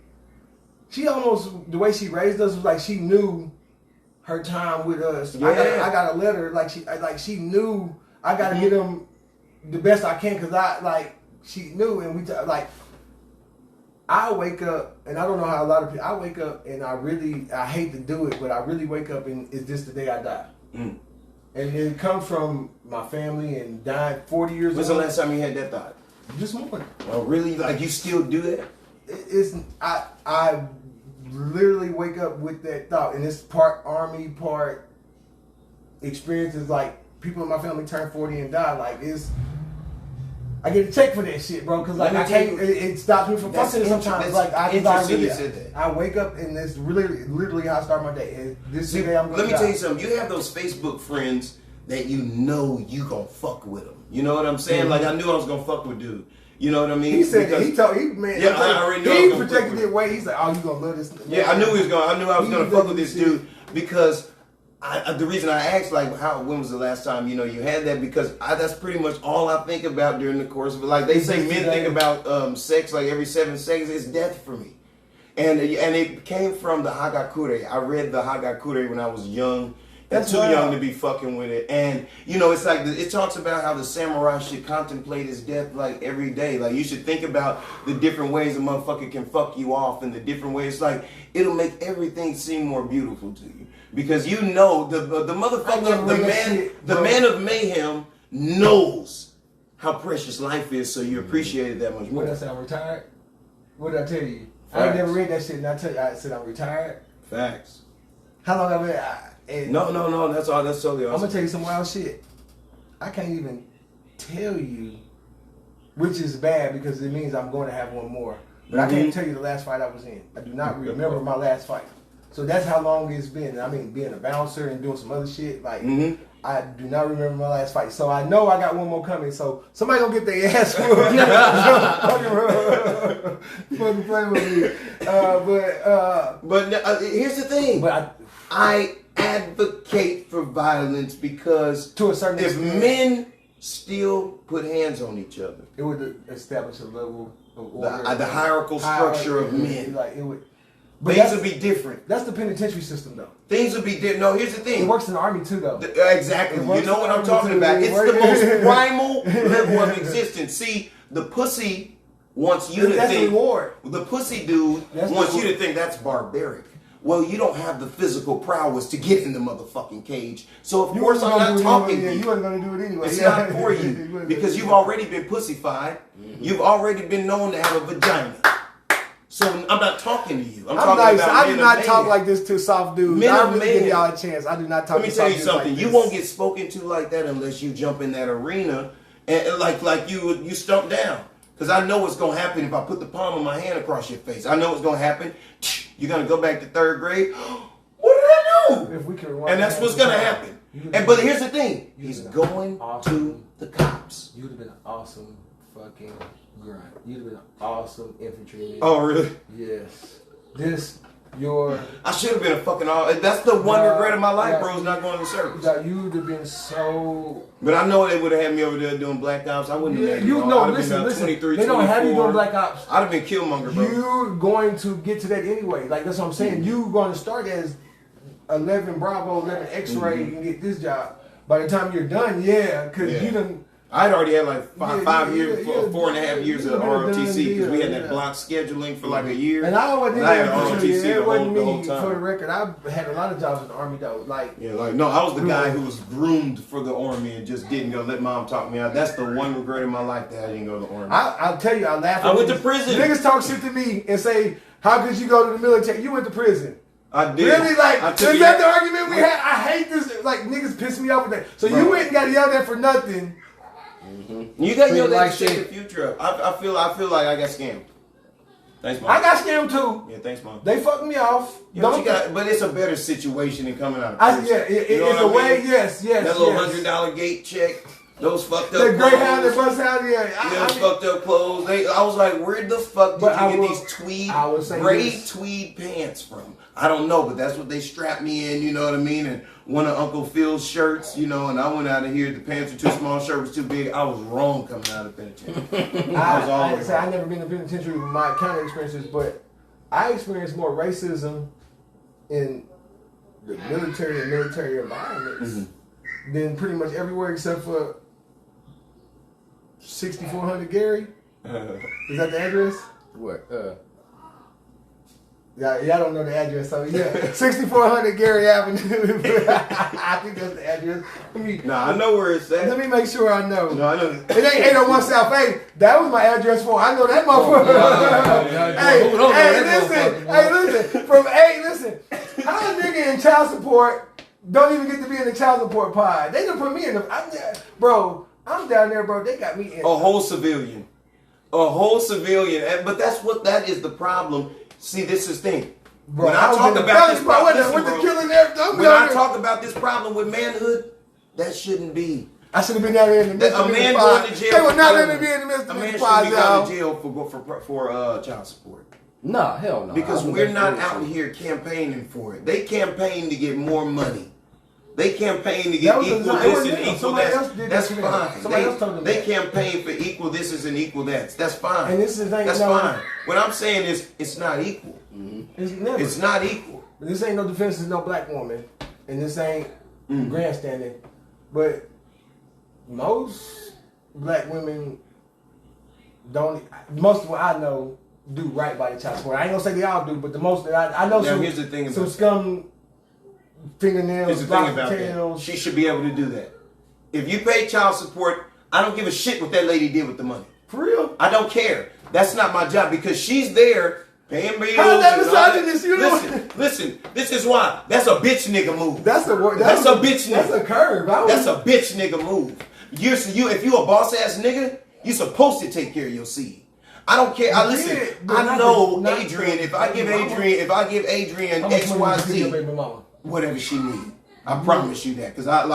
she almost, the way she raised us was like she knew her time with us. Yeah. I got a letter like she knew I got to get them the best I can, because she knew, and we I wake up, and I don't know how a lot of people, I wake up and I hate to do it, but I really wake up and is this the day I die? And it comes from my family and dying 40 years old. When's the last time you had that thought? This morning. Oh, really? Like, you still do that? I literally wake up with that thought, and it's part army, part experiences. Like, people in my family turn 40 and die. Like, I get a check for that shit, bro, because like it stops me from fucking sometimes. Like, I wake up and it's literally how I start my day. And this day I'm gonna. Let me tell you something. You have those Facebook friends that you know you gonna fuck with them. You know what I'm saying? Like, I knew I was gonna fuck with dude. You know what I mean? He said I already know. He projected it way. He's like, oh, you gonna love this? Yeah, I knew I was gonna fuck with this dude because. The reason I asked, like, when was the last time, you know, you had that? Because that's pretty much all I think about during the course of it. Like, they say men think about sex like every 7 seconds. It's death for me. And it came from the Hagakure. I read the Hagakure when I was young. That's too young to be fucking with it. And, you know, it's like, it talks about how the samurai should contemplate his death, like, every day. Like, you should think about the different ways a motherfucker can fuck you off, and the different ways. Like, it'll make everything seem more beautiful to you. Because you know, the motherfucker, the man of mayhem knows how precious life is, so you appreciate it that much more. What did I say, I'm retired? What did I tell you? Facts. I ain't never read that shit, and I said I'm retired. Facts. How long I've been? No, that's all. That's totally awesome. I'm gonna tell you some wild shit. I can't even tell you, which is bad because it means I'm going to have one more. But I can't tell you the last fight I was in. I do not remember my last fight. So that's how long it's been. I mean, being a bouncer and doing some other shit, like, I do not remember my last fight. So I know I got one more coming. So somebody gonna get their ass whooped. Fucking play with me. But here's the thing. I advocate for violence because to a certain extent, men still put hands on each other, it would establish a level of order. The hierarchical structure of men. Like, it would. But things would be different. That's the penitentiary system, though. Things would be different. No, here's the thing. It works in the army, too, though. Exactly. You know what I'm talking about. It's the most primal level of existence. See, the pussy wants you to think... That's the reward. The pussy dude wants you to think that's barbaric. Well, you don't have the physical prowess to get in the motherfucking cage. So, of course, I'm not talking to you. You weren't going to do it anyway. It's not for you. Because you've already been pussified. You've already been known to have a vagina. So I'm not talking to you. I'm talking about I do not talk like this to soft dudes. I really give y'all a chance. I do not talk. Let me tell you something. You won't get spoken to like that unless you jump in that arena and like you stump down. Because I know what's going to happen if I put the palm of my hand across your face. I know what's going to happen. You're going to go back to 3rd grade. What did I do? If we could And that's what's going to happen. But here's the thing. He's going to the cops. You would have been an awesome fucking grunt. You'd have been an awesome infantryman. Oh, really? Yes. I should have been a fucking that's the one regret of my life, bro, is not going to service. You would have been so. But I know they would have had me over there doing black ops. I wouldn't have. Listen. They don't have you doing black ops. I'd have been Killmonger, bro. You're going to get to that anyway. Like that's what I'm saying. You're going to start as 11 Bravo, 11 X-ray, and get this job. By the time you're done, because you done. I'd already had like 4.5 years of ROTC because we had that block scheduling for like a year. And I always did that. It wasn't me, for the record. I had a lot of jobs in the Army though. I was the guy who was groomed for the Army and just didn't go. Let mom talk me out. That's the one regret in my life that I didn't go to the Army. I'll tell you, I laugh. I went to prison. Niggas talk shit to me and say, "How could you go to the military? You went to prison." I did. Really? Is that the argument we had? I hate this. Like niggas piss me off with that. So you went and got yelled at for nothing. Mm-hmm. You got yelled at to shake the future up. I feel like I got scammed. Thanks, Mom. I got scammed too. Yeah, thanks, Mom. They fucked me off. But it's a better situation than coming out of prison. It's a way. Yes. That little $100 gate check. Those fucked up clothes. The Greyhound that bust out, those fucked up clothes. I was like, where the fuck did you get these gray tweed pants from? I don't know, but that's what they strapped me in, you know what I mean? And one of Uncle Phil's shirts, and I went out of here, the pants were too small, shirt was too big. I was wrong coming out of the penitentiary. I never been to the penitentiary with my county experiences, but I experienced more racism in the military and military environments than pretty much everywhere except for 6400 Gary. Is that the address? What? Y'all don't know the address, so 6400 Gary Avenue. I think that's the address. I know where it's at. Let me make sure I know. No, I know. It ain't 801 South 8. That was my address for. I know that motherfucker. Listen. From 8, listen. How a nigga in child support don't even get to be in the child support pod? They done put me in the. I'm down there, bro. They got me in. A whole civilian. But that is the problem. See, this is the thing. Bro, when I talk about this problem, when I talk about this problem with manhood, that shouldn't be. I should have been down there in the midst of the man going to jail. They would not let me be in the midst of the A man shouldn't be going to jail for child support. No, hell no. Because we're not out here campaigning for it. They campaign to get more money. They campaign to get equal this and equal that. That's fine. They campaign for equal this is and equal that. That's fine. And that's fine. What I'm saying is it's not equal. Mm-hmm. It's not equal. This ain't no defense to no black woman. And this ain't grandstanding. But most black women most of what I know do right by the child support. I ain't gonna say they all do, but the most that I know here's the thing some scum fingernails, here's the thing about that. She should be able to do that. If you pay child support, I don't give a shit what that lady did with the money. For real? I don't care. That's not my job because she's there paying bills. How's that misogynist? Listen, this is why. That's a bitch nigga move. That's a bitch nigga. That's a curve. That's a bitch nigga move. If you a boss ass nigga, you supposed to take care of your seed. I don't care. I know Adrian. If I give Adrian XYZ, whatever she needs, I promise you that. Because I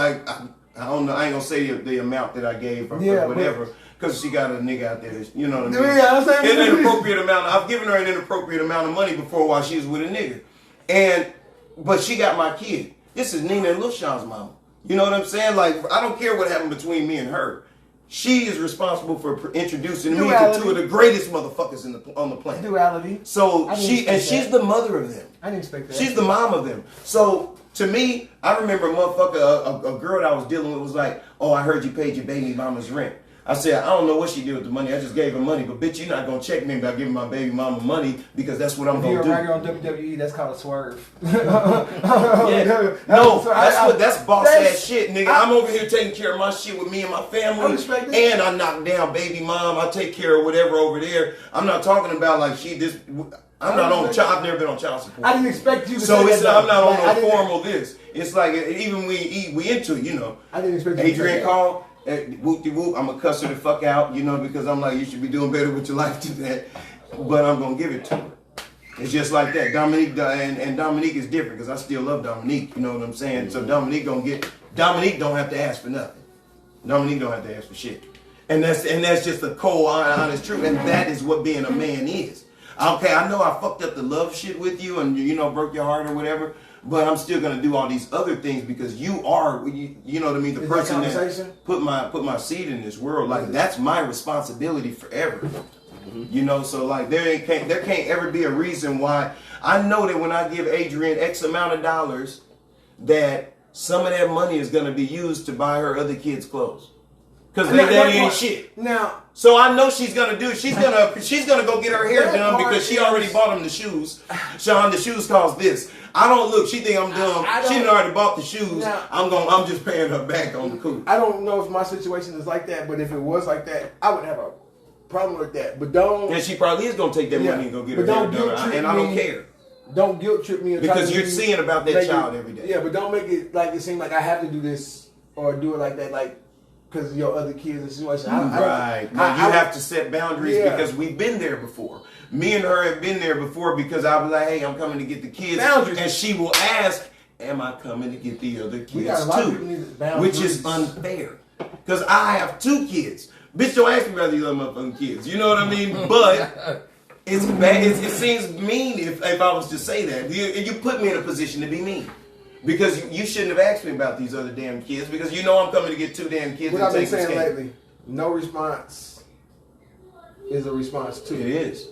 don't know. I ain't gonna say the amount that I gave her for whatever. Because she got a nigga out there, you know what I mean? Yeah, I'm saying an inappropriate amount. I've given her an inappropriate amount of money before while she was with a nigga. But she got my kid. This is Nina and Lil Sean's mama. You know what I'm saying? Like, I don't care what happened between me and her. She is responsible for introducing me to two of the greatest motherfuckers on the planet. Duality. So she's the mother of them. I didn't expect that. She's the mom of them. So to me, I remember a girl that I was dealing with was like, "Oh, I heard you paid your baby mama's rent." I said, I don't know what she did with the money. I just gave her money. But bitch, you're not going to check me about giving my baby mama money because that's what I'm going to do. If you're a writer on WWE, that's called a swerve. That's boss ass shit, nigga. I'm over here taking care of my shit with me and my family. And I knock down baby mom. I take care of whatever over there. I'm not talking about like I'm not on child. I've never been on child support. I didn't expect you to say that. So I'm not on no formal this. It's like even we into, I didn't expect Adrian called. whoop-de-whoop, I'm gonna cuss her the fuck out, you know, because I'm like, you should be doing better with your life than that. But I'm gonna give it to her. It's just like that. Dominique and Dominique is different because I still love Dominique. You know what I'm saying? So Dominique don't have to ask for nothing. Dominique don't have to ask for shit. And that's just the cold, honest truth. And that is what being a man is. Okay, I know I fucked up the love shit with you and, you know, broke your heart or whatever, but I'm still gonna do all these other things because you are, you know what I mean, the person that put my seed in this world. Like, that's my responsibility forever. You know, so like there can't ever be a reason why. I know that when I give Adrian X amount of dollars, that some of that money is gonna be used to buy her other kids clothes. Because their daddy ain't shit. Now, so I know she's gonna do it. She's gonna go get her hair done because she already bought him the shoes. Sean, the shoes cost this. I don't look. She think I'm dumb. She done already bought the shoes. Now, I'm just paying her back on the coup. I don't know if my situation is like that, but if it was like that, I would have a problem with that. But don't. And she probably is gonna take that money and go get her hair done. And I don't care. Don't guilt trip me because you're seeing about that child every day. Yeah, but don't make it like it seem like I have to do this or do it like that, like because of your other kids and situation. Right. You have to set boundaries because we've been there before. Me and her have been there before because I was like, hey, I'm coming to get the kids. Boundaries. And she will ask, am I coming to get the other kids too? Which is unfair. Because I have 2 kids. Bitch, don't ask me about these other motherfucking kids. You know what I mean? But it's bad. It seems mean if I was to say that. You put me in a position to be mean. Because you shouldn't have asked me about these other damn kids because you know I'm coming to get 2 damn kids. What I've been saying lately, no response is a response too. It is.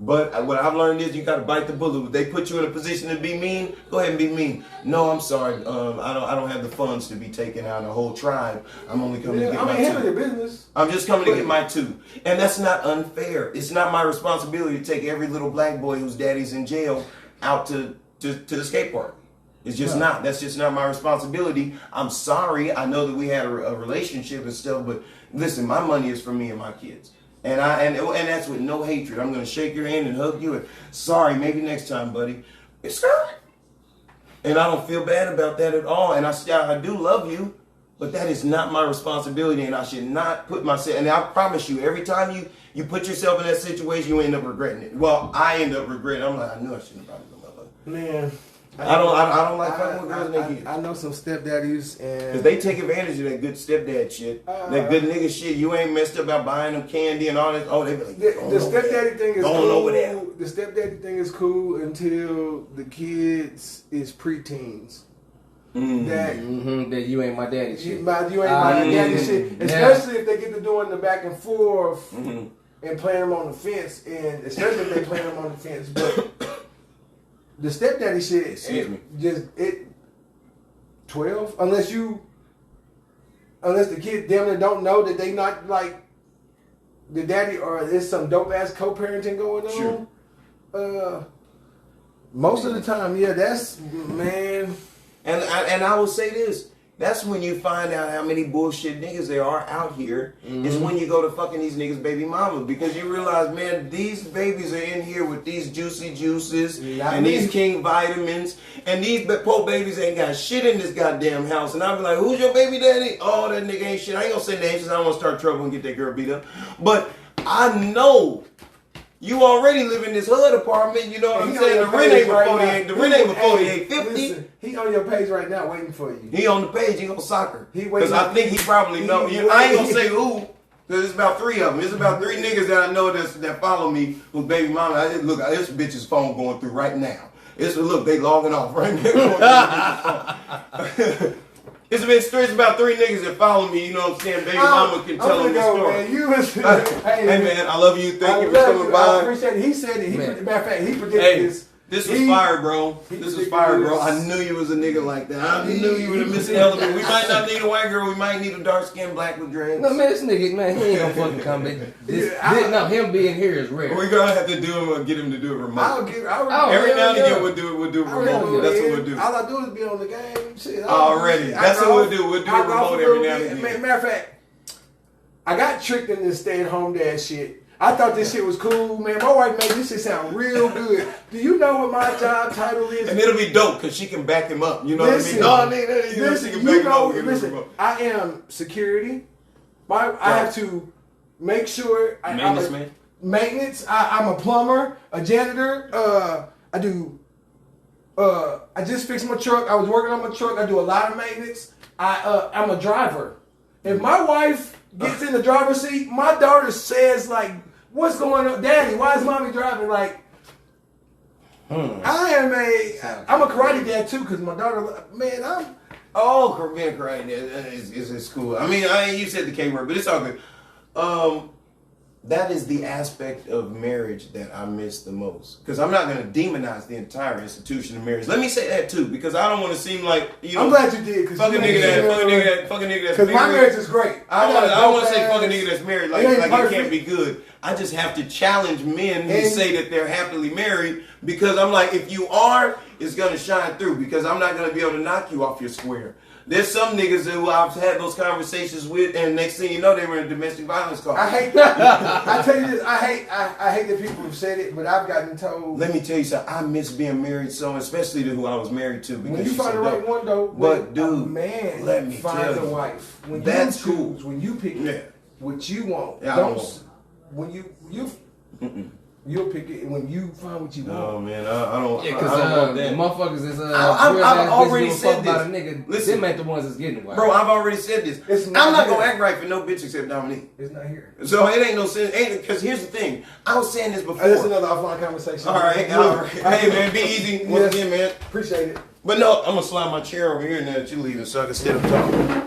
But what I've learned is you got to bite the bullet. If they put you in a position to be mean, go ahead and be mean. No, I'm sorry. I don't have the funds to be taking out a whole tribe. I'm only coming to get my 2. Handle your business. I'm just coming to get my 2. And that's not unfair. It's not my responsibility to take every little black boy whose daddy's in jail out to the skate park. It's just not. That's just not my responsibility. I'm sorry. I know that we had a relationship and stuff, but listen, my money is for me and my kids. And that's with no hatred. I'm gonna shake your hand and hug you and sorry, maybe next time, buddy. It's fine. And I don't feel bad about that at all. And I do love you, but that is not my responsibility, and I should not put myself. And I promise you, every time you put yourself in that situation, you end up regretting it. Well, I end up regretting. I'm like, I knew I shouldn't have brought it up. Man. I don't like fucking with girls and kids. I know some stepdaddies and because they take advantage of that good stepdad shit, that good nigga shit. You ain't messed up about buying them candy and all that. Oh, they be like, the stepdaddy thing is cool. Over there. The stepdaddy thing is cool until the kids is preteens. That you ain't my daddy shit. You ain't my daddy shit. Especially if they get to doing the back and forth and playing them on the fence, and especially if they playing them on the fence, but. The stepdaddy shit, 12, unless the kid damn near don't know that they not like the daddy or there's some dope ass co-parenting going on. Sure. Most of the time, that's man. And I will say this. That's when you find out how many bullshit niggas there are out here. Is when you go to fucking these niggas' baby mamas. Because you realize, man, these babies are in here with these juicy juices and these king vitamins. And these poor babies ain't got shit in this goddamn house. And I'll be like, who's your baby daddy? Oh, that nigga ain't shit. I ain't gonna say names because I don't want to start trouble and get that girl beat up. But I know you already live in this hood apartment, you know what I'm saying? The rent ain't for 48, the rent ain't for 48.50. He on your page right now waiting for you. He on the page, he on soccer. Because I think he probably know. I ain't gonna say who, because it's about 3 of them. It's about 3 niggas that I know that follow me whose baby mama. Look, this bitch's phone going through right now. Look, they logging off right now. It's about 3 niggas that follow me, you know what I'm saying? Baby mama can tell them the story. Hey man, I love you. Thank you for coming by. I appreciate it. He said it. Matter of fact, he predicted this. This was fire, bro. This was fire, bro. I knew you was a nigga like that. I knew you were the missing element. We might not need a white girl. We might need a dark-skinned black with dreads. No, man, this nigga, man, he ain't gonna fucking come back. No, him being here is rare. We're gonna have to get him to do it remote. Every now and again, we'll do it remote. That's what we'll do. All I do is be on the game. Shit. Already. That's what we'll do. We'll do it remote every now and again. Matter of fact, I got tricked in this stay-at-home dad shit. I thought this shit was cool, man. My wife made this shit sound real good. Do you know what my job title is? And it'll be dope because she can back him up. You know what I mean? Listen, I am security. I have to make sure. Maintenance man. Maintenance. I'm a plumber, a janitor. I do. I just fixed my truck. I was working on my truck. I do a lot of maintenance. I'm a driver. If my wife gets in the driver's seat, my daughter says like, "What's going on, Daddy? Why is Mommy driving?" Like, I'm a karate dad too, because my daughter, man, being karate dad is cool. I mean, you said the K word, but it's all good. That is the aspect of marriage that I miss the most. Because I'm not going to demonize the entire institution of marriage. Let me say that too, because I don't want to seem like, you know. I'm glad you did. Fucking nigga that's married. Because my marriage is great. I don't want to say fucking nigga that's married like it can't be good. I just have to challenge men who say that they're happily married, because I'm like, if you are, it's going to shine through, because I'm not going to be able to knock you off your square. There's some niggas who I've had those conversations with, and next thing you know, they were in a domestic violence call. I hate that. I tell you this, I hate that people have said it, but I've gotten told. Let me tell you something. I miss being married so, especially to who I was married to. Because when you find the right one, though, but dude, man, let me find tell a you, wife. When that's you choose, cool. when you pick what you want, Yeah, when you'll pick it when you find what you want. Oh man, I don't. Yeah, I don't want that. motherfuckers is I've already said this. About a nigga. Listen, them ain't the ones that's getting wild. Bro, I've already said this. It's I'm not not here. gonna act right for no bitch except Dominique. It's not here. So it ain't no sense. Because here's the thing. I was saying this before. That's another offline conversation. All right. Hey man, be easy once again, man. Appreciate it. But no, I'm gonna slide my chair over here now that you're leaving, so I can sit up talking.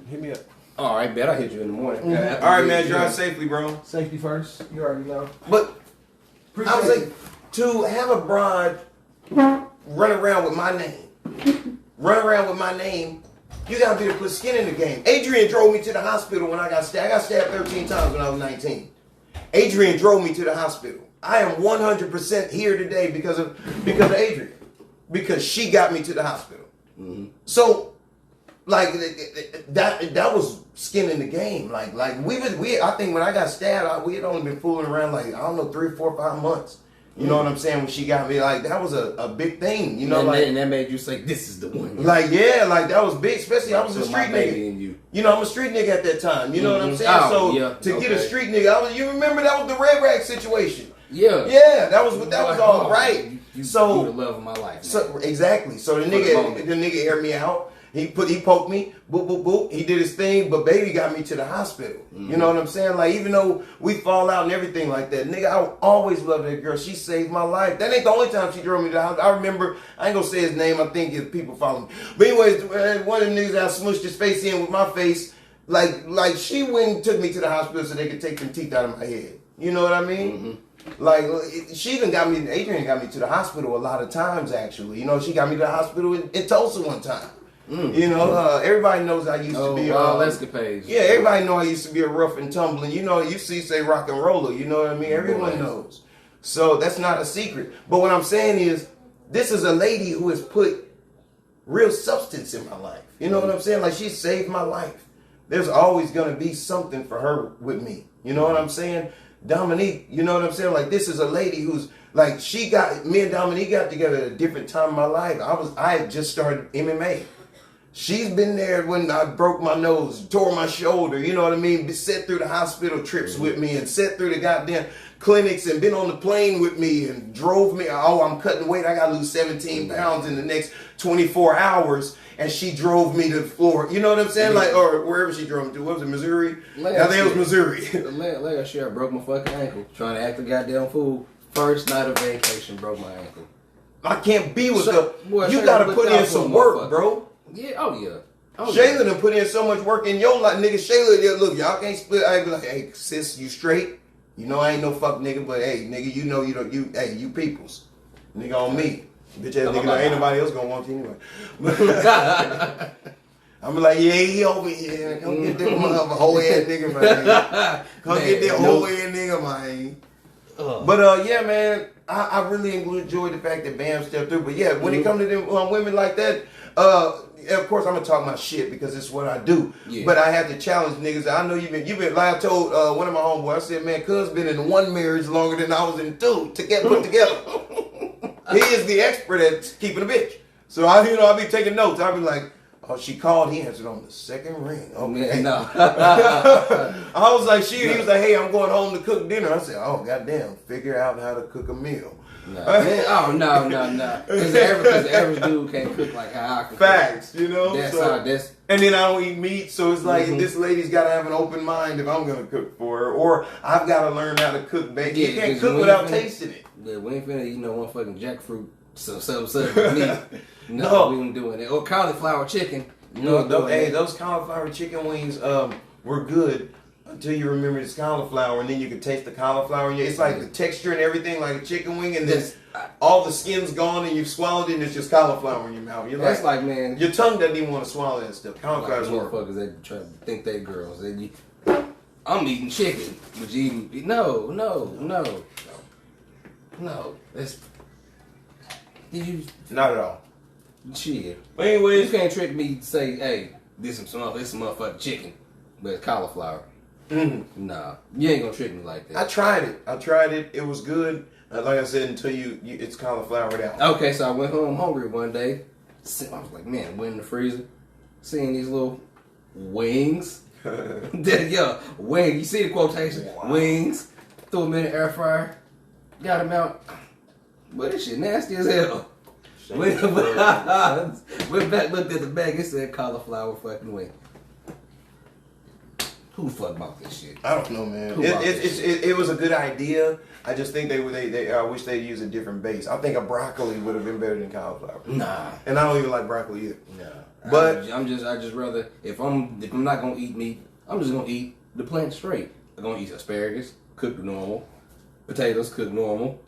Hit me up. All right, bet I'll hit you in the morning. All right, man. Drive safely, bro. Safety first. You already know. But Appreciate I was like, to have a bride run around with my name, you gotta be able to put skin in the game. Adrian drove me to the hospital when I got stabbed. I got stabbed 13 times when I was 19. Adrian drove me to the hospital. I am 100% here today because of Adrian, because she got me to the hospital. Mm-hmm. So, like that was skin in the game. Like we I think when I got stabbed, we had only been fooling around like, I don't know, 3, 4, 5 months. You know what I'm saying? When she got me, like that was a big thing. You know, and that made you say, "This is the one." Like that was big. Especially I was a street nigga. You know, I'm a street nigga at that time. You know what I'm saying? To get a street nigga, you remember that was the Red Rag situation. Yeah, that was all right. You the love of my life. So exactly. So the nigga aired me out. He poked me, boop, boop, boop. He did his thing, but baby got me to the hospital. Mm-hmm. You know what I'm saying? Like, even though we fall out and everything like that, nigga, I always loved that girl. She saved my life. That ain't the only time she drove me to the hospital. I remember, I ain't gonna say his name, I think if people follow me. But anyways, one of the niggas I smushed his face in with my face, like she went and took me to the hospital so they could take them teeth out of my head. You know what I mean? Mm-hmm. Like, she even Adrian got me to the hospital a lot of times, actually. You know, she got me to the hospital in Tulsa one time. You know, everybody knows I used to be escapades. Yeah, everybody know I used to be a rough and tumbling. You know, you say rock and roller. You know what I mean? Everyone knows. So that's not a secret. But what I'm saying is, this is a lady who has put real substance in my life. You know what I'm saying? Like, she saved my life. There's always gonna be something for her with me. You know what I'm saying? Dominique, you know what I'm saying? Like, this is a lady who's like, me and Dominique got together at a different time in my life. I had just started MMA. She's been there when I broke my nose, tore my shoulder, you know what I mean? Sat through the hospital trips with me and sat through the goddamn clinics and been on the plane with me and drove me. Oh, I'm cutting weight. I got to lose 17 pounds in the next 24 hours. And she drove me to Florida. You know what I'm saying? Like, or wherever she drove me to. What was it, Missouri? I think it was Missouri. Last year I broke my fucking ankle trying to act a goddamn fool. First night of vacation, broke my ankle. I can't be with you got to put in some work, bro. Yeah, oh, Shayla done put in so much work in your life, nigga. Shayla, look, y'all can't split. I be like, hey, sis, you straight? You know I ain't no fuck nigga, but hey, nigga, you know you peoples. Nigga on me. Bitch ass nigga, ain't nobody else gonna want you anyway. I'm like, yeah, he over here. Come get that motherfucker whole ass nigga, man. Come get that whole ass nigga, man. But yeah, man, I really enjoyed the fact that Bam stepped through. But yeah, when it comes to them women like that, of course I'm gonna talk my shit because it's what I do. Yeah. But I had to challenge niggas. I know you've been. Like I told one of my homeboys, I said, man, cuz been in one marriage longer than I was in two to get put together. He is the expert at keeping a bitch. So I be taking notes. I be like, Oh, she called. He answered on the second ring. Okay. No. I was like, he was like, hey, I'm going home to cook dinner. I said, oh, goddamn, figure out how to cook a meal. No. Oh, no. Because the average dude can't cook like how I can Facts, cook. you know? And then I don't eat meat, so it's like, this lady's got to have an open mind if I'm going to cook for her. Or I've got to learn how to cook bacon. You can't cook without tasting it. Yeah, we ain't finna eat no one fucking jackfruit. Meat. No, we ain't doing it. Or cauliflower chicken. Those cauliflower chicken wings were good until you remember it's cauliflower, and then you can taste the cauliflower. It's like the texture and everything, like a chicken wing, and then all the skin's gone, and you've swallowed it, and it's just cauliflower in your mouth. That's like, man, your tongue doesn't even want to swallow that stuff. Cauliflower's horrible. Motherfuckers that try to think they girls. I'm eating chicken, but you eating no. That's not at all. Shit. But anyways, you can't trick me to say, hey, this is some motherfucking chicken, but it's cauliflower. Mm-hmm. Nah, you ain't gonna trick me like that. I tried it. It was good. Like I said, until it's cauliflowered out. Okay, so I went home hungry one day. I was like, man, went in the freezer, seeing these little wings. Wing. You see the quotation? Wow. Wings. Threw them in the air fryer. Got them out. But this shit nasty as hell. Went back, looked at the bag. It said cauliflower fucking wing. Who the fuck bought this shit? I don't know, man. It was a good idea. I just think I wish they'd use a different base. I think a broccoli would have been better than cauliflower. Nah. And I don't even like broccoli either. Nah. But I just rather if I'm not gonna eat meat, I'm just gonna eat the plant straight. I'm gonna eat asparagus, cooked normal, potatoes cooked normal.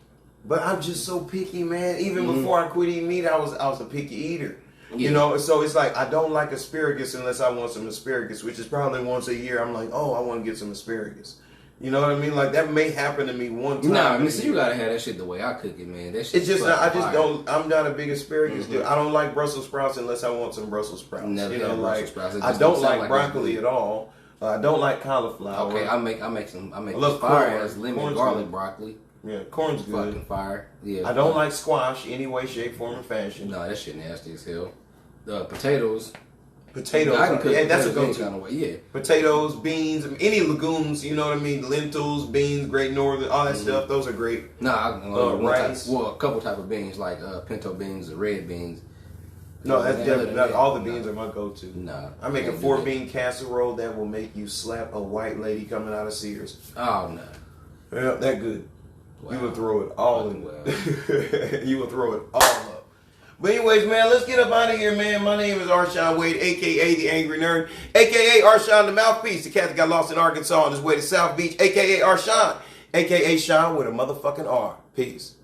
But I'm just so picky, man. Even before I quit eating meat, I was a picky eater. Yeah. You know, so it's like I don't like asparagus unless I want some asparagus, which is probably once a year. I'm like, oh, I want to get some asparagus. You know what I mean? Like that may happen to me one time. Nah, listen, you gotta have that shit the way I cook it, man. That shit. It's just I'm not a big asparagus dude. I don't like Brussels sprouts unless I want some Brussels sprouts. Never had Brussels sprouts. I don't like broccoli at all. I don't like cauliflower. Okay, I make fire as lemon garlic broccoli. Yeah, corn's good. Fucking fire. Yeah. I don't like squash any way, shape, form, or fashion. No, that shit nasty as hell. Potatoes. Potatoes. I can cook that's a go-to. Kind of way. Yeah. Potatoes, beans, any legumes. You know what I mean? Lentils, beans, Great Northern, all that stuff. Those are great. Rice. A couple type of beans like pinto beans or red beans. No, that's all the beans are my go-to. Nah. I make a 4-bean casserole that will make you slap a white lady coming out of Sears. Oh no. Yeah, that good. Wow. You will throw it all in. You will throw it all up. But anyways, man, let's get up out of here, man. My name is Arshawn Wade, a.k.a. The Angry Nerd, a.k.a. Arshawn the Mouthpiece, the cat that got lost in Arkansas on his way to South Beach, a.k.a. Arshawn, a.k.a. Sean with a motherfucking R. Peace.